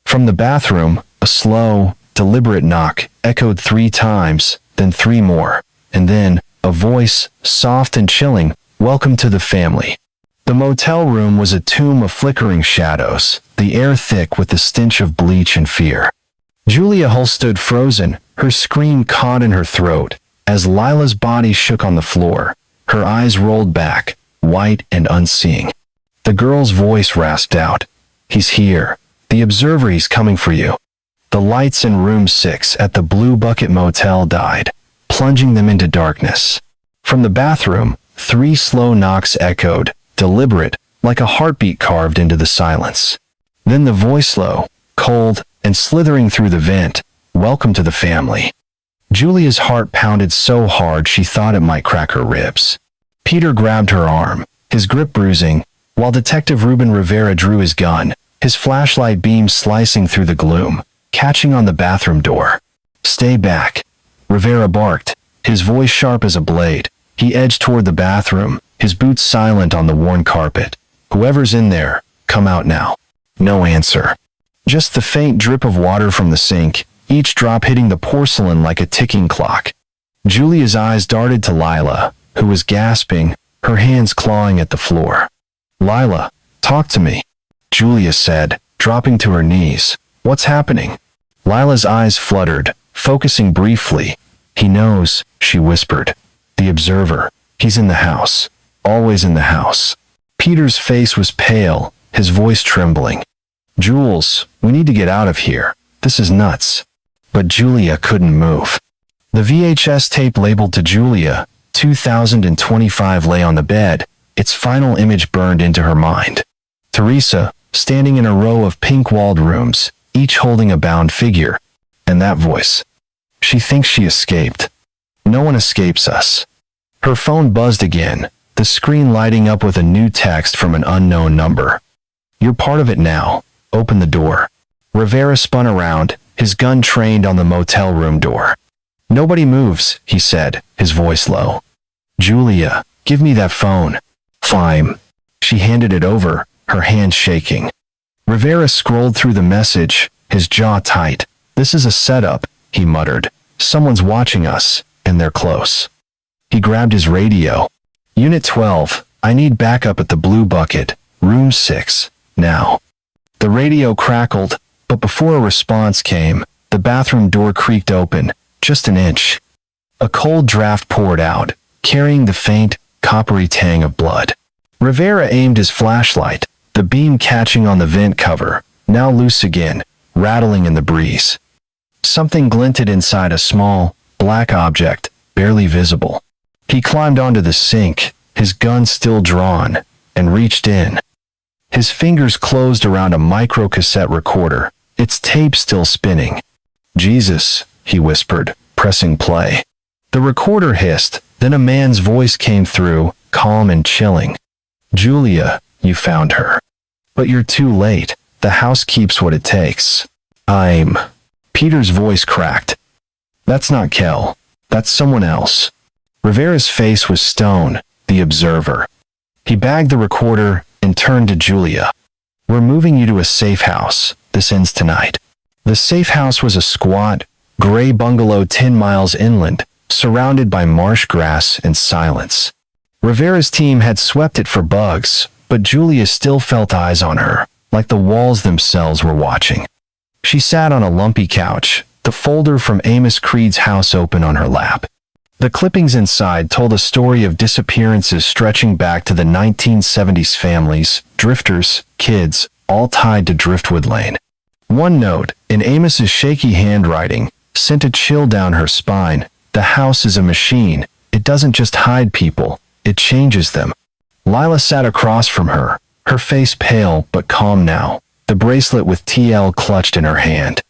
Speaker 1: From the bathroom, a slow, deliberate knock echoed 3 times, then 3 more, and then, a voice, soft and chilling, welcome to the family. The motel room was a tomb of flickering shadows, the air thick with the stench of bleach and fear. Julia Hull stood frozen, her scream caught in her throat, as Lila's body shook on the floor. Her eyes rolled back, white and unseeing. The girl's voice rasped out. He's here. The observer, he's coming for you. The lights in room 6 at the Blue Bucket Motel died, plunging them into darkness. From the bathroom, 3 slow knocks echoed, deliberate, like a heartbeat carved into the silence. Then the voice, slow, cold, and slithering through the vent, welcome to the family. Julia's heart pounded so hard she thought it might crack her ribs. Peter grabbed her arm, his grip bruising, while Detective Ruben Rivera drew his gun, his flashlight beam slicing through the gloom, catching on the bathroom door. Stay back, Rivera barked, his voice sharp as a blade. He edged toward the bathroom, his boots silent on the worn carpet. Whoever's in there, come out now. No answer. Just the faint drip of water from the sink, each drop hitting the porcelain like a ticking clock. Julia's eyes darted to Lila, who was gasping, her hands clawing at the floor. Lila, talk to me, Julia said, dropping to her knees. What's happening? Lila's eyes fluttered, focusing briefly. He knows, she whispered. The observer. He's in the house. Always in the house. Peter's face was pale, his voice trembling. Jules, we need to get out of here. This is nuts. But Julia couldn't move. The VHS tape labeled to Julia, 2025 lay on the bed, its final image burned into her mind. Teresa, standing in a row of pink-walled rooms, each holding a bound figure. And that voice. She thinks she escaped. No one escapes us. Her phone buzzed again, the screen lighting up with a new text from an unknown number. You're part of it now. Open the door. Rivera spun around, his gun trained on the motel room door. Nobody moves, he said, his voice low. Julia, give me that phone. Fine. She handed it over, her hand shaking. Rivera scrolled through the message, his jaw tight. This is a setup, he muttered. Someone's watching us, and they're close. He grabbed his radio. Unit 12, I need backup at the Blue Bucket, room 6, now. The radio crackled, but before a response came, the bathroom door creaked open, just an inch. A cold draft poured out, carrying the faint, coppery tang of blood. Rivera aimed his flashlight, the beam catching on the vent cover, now loose again, rattling in the breeze. Something glinted inside a small, black object, barely visible. He climbed onto the sink, his gun still drawn, and reached in. His fingers closed around a micro-cassette recorder, its tape still spinning. Jesus, he whispered, pressing play. The recorder hissed, then a man's voice came through, calm and chilling. Julia, you found her. But you're too late. The house keeps what it takes. Peter's voice cracked. That's not Kel. That's someone else. Rivera's face was stone, the observer. He bagged the recorder and turned to Julia. We're moving you to a safe house. This ends tonight. The safe house was a squat, gray bungalow 10 miles inland, surrounded by marsh grass and silence. Rivera's team had swept it for bugs, but Julia still felt eyes on her, like the walls themselves were watching. She sat on a lumpy couch, the folder from Amos Creed's house open on her lap. The clippings inside told a story of disappearances stretching back to the 1970s. Families, drifters, kids, all tied to Driftwood Lane. One note, in Amos's shaky handwriting, sent a chill down her spine. The house is a machine. It doesn't just hide people, it changes them. Lila sat across from her, her face pale but calm now, the bracelet with TL clutched in her hand.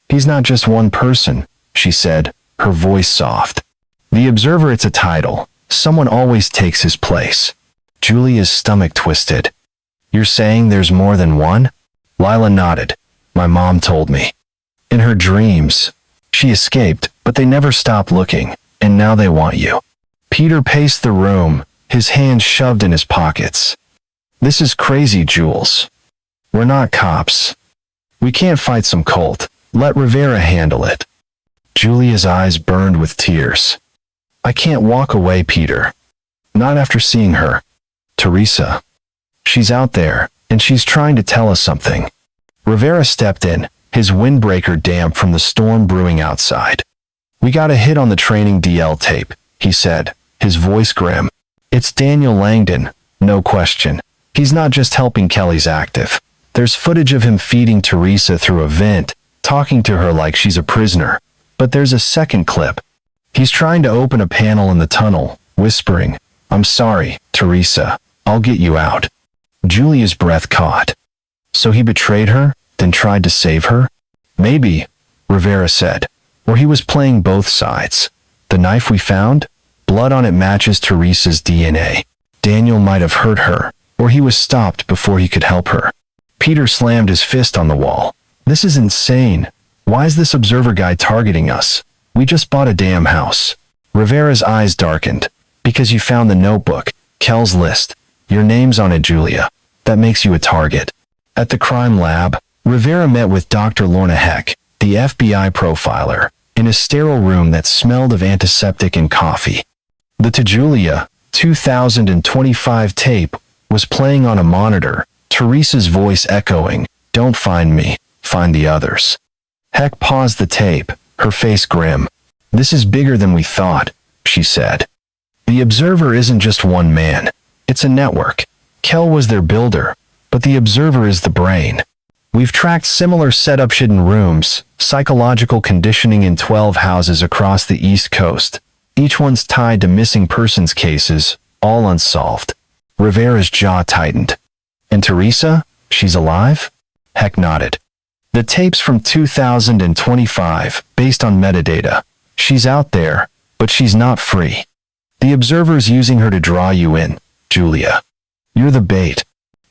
Speaker 1: He's not just one person, she said, her voice soft. The observer, it's a title. Someone always takes his place. Julia's stomach twisted. You're saying there's more than one? Lila nodded. My mom told me. In her dreams. She escaped, but they never stopped looking, and now they want you. Peter paced the room, his hands shoved in his pockets. This is crazy, Jules. We're not cops. We can't fight some cult. Let Rivera handle it. Julia's eyes burned with tears. I can't walk away, Peter. Not after seeing her. Teresa. She's out there, and she's trying to tell us something. Rivera stepped in, his windbreaker damp from the storm brewing outside. We got a hit on the training DL tape, he said, his voice grim. It's Daniel Langdon, no question. He's not just helping Kelly's active. There's footage of him feeding Teresa through a vent, talking to her like she's a prisoner. But there's a second clip. He's trying to open a panel in the tunnel, whispering, I'm sorry, Teresa, I'll get you out. Julia's breath caught. So he betrayed her, then tried to save her? Maybe, Rivera said. Or he was playing both sides. The knife we found? Blood on it matches Teresa's DNA. Daniel might have hurt her, or he was stopped before he could help her. Peter slammed his fist on the wall. This is insane. Why is this observer guy targeting us? We just bought a damn house. Rivera's eyes darkened. Because you found the notebook, Kel's list. Your name's on it, Julia. That makes you a target. At the crime lab, Rivera met with Dr. Lorna Heck, the FBI profiler, in a sterile room that smelled of antiseptic and coffee. The To Julia 2025 tape was playing on a monitor, Teresa's voice echoing, Don't find me, find the others. Heck paused the tape, her face grim. This is bigger than we thought, she said. The observer isn't just one man. It's a network. Kel was their builder, but the observer is the brain. We've tracked similar setup hidden rooms, psychological conditioning in 12 houses across the East Coast. Each one's tied to missing persons cases, all unsolved. Rivera's jaw tightened. And Teresa? She's alive? Heck nodded. The tape's from 2025, based on metadata. She's out there, but she's not free. The observer's using her to draw you in, Julia. You're the bait.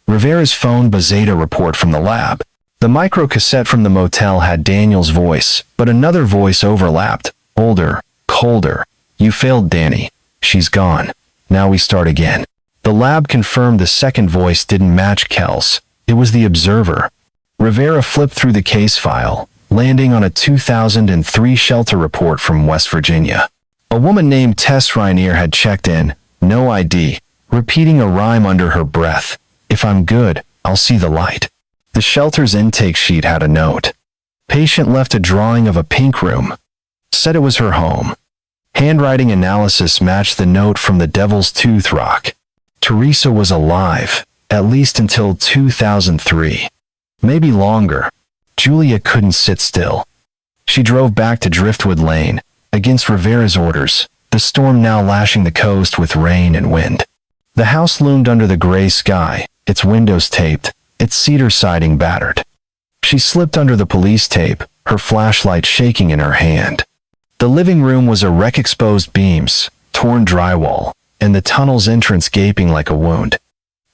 Speaker 1: Rivera's phone buzzed a report from the lab. The microcassette from the motel had Daniel's voice, but another voice overlapped, older, colder. You failed, Danny. She's gone. Now we start again. The lab confirmed the second voice didn't match Kel's. It was the observer. Rivera flipped through the case file, landing on a 2003 shelter report from West Virginia. A woman named Tess Rainier had checked in, no ID, repeating a rhyme under her breath. If I'm good, I'll see the light. The shelter's intake sheet had a note. Patient left a drawing of a pink room. Said it was her home. Handwriting analysis matched the note from the Devil's Tooth Rock. Teresa was alive, at least until 2003. Maybe longer. Julia couldn't sit still. She drove back to Driftwood Lane, against Rivera's orders, the storm now lashing the coast with rain and wind. The house loomed under the gray sky, its windows taped, its cedar siding battered. She slipped under the police tape, her flashlight shaking in her hand. The living room was a wreck, exposed beams, torn drywall, and the tunnel's entrance gaping like a wound.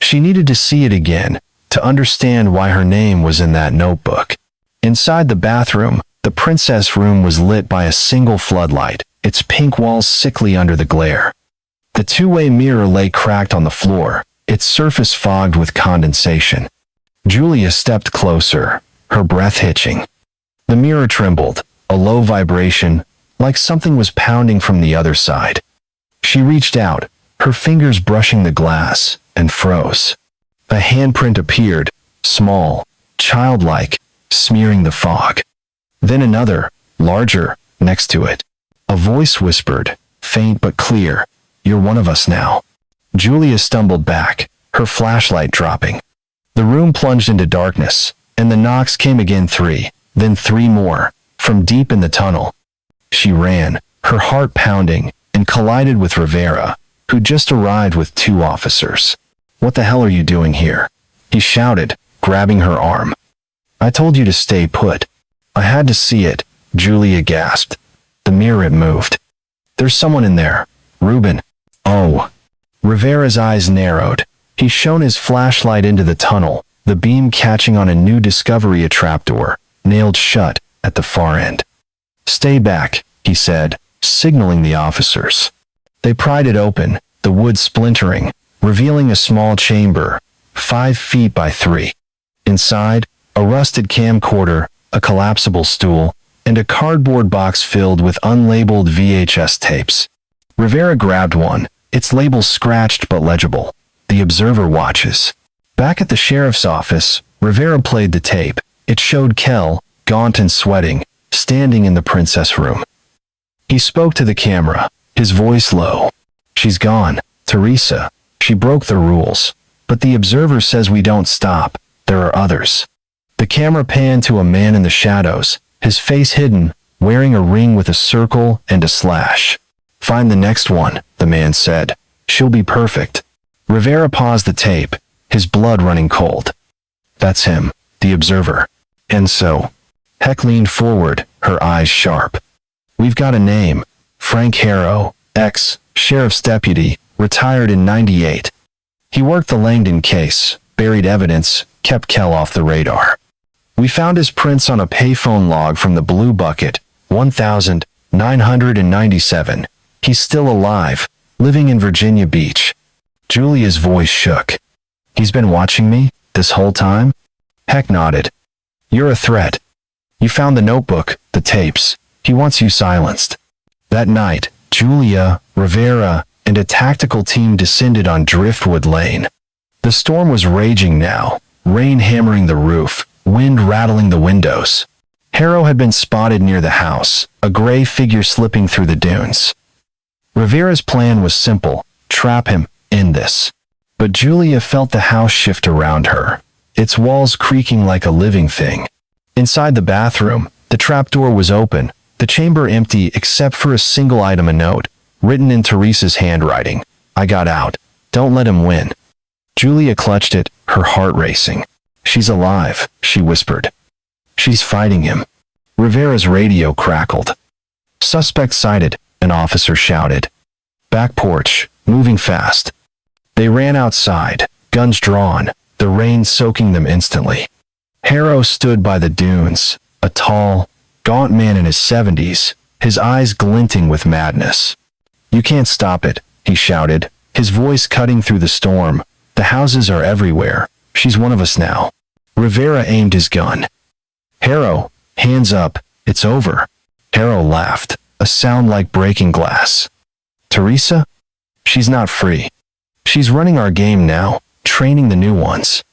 Speaker 1: She needed to see it again, to understand why her name was in that notebook. Inside the bathroom, the princess room was lit by a single floodlight, its pink walls sickly under the glare. The two-way mirror lay cracked on the floor, its surface fogged with condensation. Julia stepped closer, her breath hitching. The mirror trembled, a low vibration, like something was pounding from the other side. She reached out, her fingers brushing the glass, and froze. A handprint appeared, small, childlike, smearing the fog. Then another, larger, next to it. A voice whispered, faint but clear, "You're one of us now." Julia stumbled back, her flashlight dropping. The room plunged into darkness, and the knocks came again, 3, then 3 more, from deep in the tunnel. She ran, her heart pounding, and collided with Rivera, who just arrived with 2 officers. "What the hell are you doing here?" he shouted, grabbing her arm. "I told you to stay put." "I had to see it," Julia gasped. The mirror had moved. "There's someone in there. Ruben." "Oh." Rivera's eyes narrowed. He shone his flashlight into the tunnel, the beam catching on a new discovery, a trapdoor, nailed shut, at the far end. "Stay back," he said, signaling the officers. They pried it open, the wood splintering, revealing a small chamber, 5 feet by 3. Inside, a rusted camcorder, a collapsible stool, and a cardboard box filled with unlabeled VHS tapes. Rivera grabbed one, its label scratched but legible. The Observer Watches. Back at the sheriff's office, Rivera played the tape. It showed Kel, gaunt and sweating, standing in the princess room. He spoke to the camera, his voice low. "She's gone, Teresa. She broke the rules. But the Observer says we don't stop. There are others." The camera panned to a man in the shadows, his face hidden, wearing a ring with a circle and a slash. "Find the next one," the man said. "She'll be perfect." Rivera paused the tape, his blood running cold. "That's him, the Observer." "And so?" Heck leaned forward, her eyes sharp. "We've got a name. Frank Harrow, ex-sheriff's deputy, retired in '98. He worked the Langdon case, buried evidence, kept Kel off the radar. We found his prints on a payphone log from the Blue Bucket, 1997. He's still alive, living in Virginia Beach." Julia's voice shook. "He's been watching me, this whole time?" Heck nodded. "You're a threat. You found the notebook, the tapes. He wants you silenced." That night, Julia, Rivera, and a tactical team descended on Driftwood Lane. The storm was raging now, rain hammering the roof, wind rattling the windows. Harrow had been spotted near the house, a gray figure slipping through the dunes. Rivera's plan was simple: trap him, end this. But Julia felt the house shift around her, its walls creaking like a living thing. Inside the bathroom, the trapdoor was open, the chamber empty except for a single item, a note, written in Teresa's handwriting. "I got out. Don't let him win." Julia clutched it, her heart racing. "She's alive," she whispered. "She's fighting him." Rivera's radio crackled. "Suspect sighted," an officer shouted. "Back porch, moving fast." They ran outside, guns drawn, the rain soaking them instantly. Harrow stood by the dunes, a tall, gaunt man in his 70s, his eyes glinting with madness. "You can't stop it," he shouted, his voice cutting through the storm. "The houses are everywhere. She's one of us now." Rivera aimed his gun. "Harrow, hands up, it's over." Harrow laughed, a sound like breaking glass. "Teresa? She's not free. She's running our game now, training the new ones."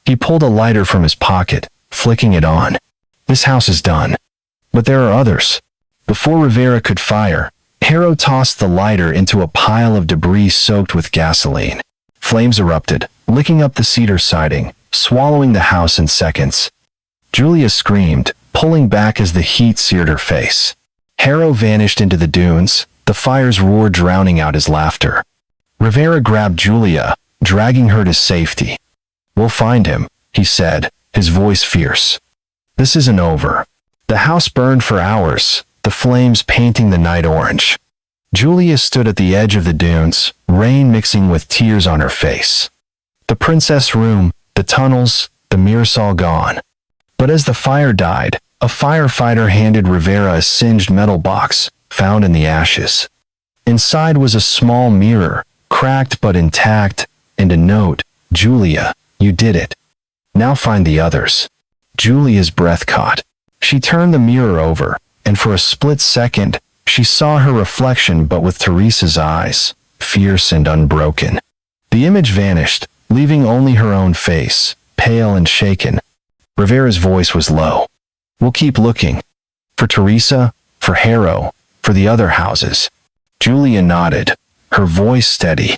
Speaker 1: He pulled a lighter from his pocket, flicking it on. "This house is done. But there are others." Before Rivera could fire, Harrow tossed the lighter into a pile of debris soaked with gasoline. Flames erupted, licking up the cedar siding, swallowing the house in seconds. Julia screamed, pulling back as the heat seared her face. Harrow vanished into the dunes, the fire's roar drowning out his laughter. Rivera grabbed Julia, dragging her to safety. "We'll find him," he said, his voice fierce. "This isn't over." The house burned for hours, the flames painting the night orange. Julia stood at the edge of the dunes, rain mixing with tears on her face. The princess room, the tunnels, the mirrors all gone. But as the fire died, a firefighter handed Rivera a singed metal box, found in the ashes. Inside was a small mirror, cracked but intact, and a note, "Julia, you did it. Now find the others." Julia's breath caught. She turned the mirror over, and for a split second, she saw her reflection but with Teresa's eyes, fierce and unbroken. The image vanished, leaving only her own face, pale and shaken. Rivera's voice was low. "We'll keep looking. For Teresa, for Harrow, for the other houses." Julia nodded, her voice steady.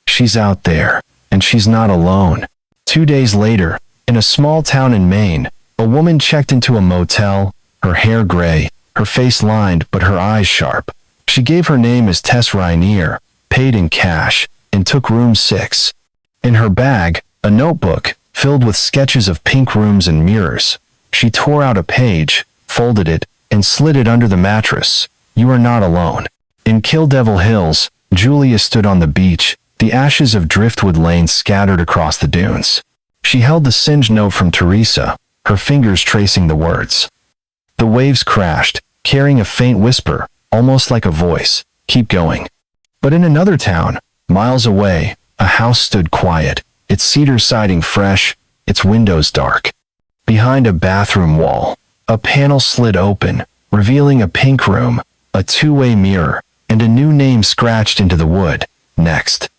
Speaker 1: "She's out there, and she's not alone." 2 days later, in a small town in Maine, a woman checked into a motel, her hair gray, her face lined but her eyes sharp. She gave her name as Tess Rainier, paid in cash, and took room 6. In her bag, a notebook, filled with sketches of pink rooms and mirrors. She tore out a page, folded it, and slid it under the mattress. "You are not alone." In Kill Devil Hills, Julia stood on the beach, the ashes of Driftwood Lane scattered across the dunes. She held the singed note from Teresa, her fingers tracing the words. The waves crashed, carrying a faint whisper, almost like a voice, "Keep going." But in another town, miles away, a house stood quiet, its cedar siding fresh, its windows dark. Behind a bathroom wall, a panel slid open, revealing a pink room, a two-way mirror, and a new name scratched into the wood, "Next."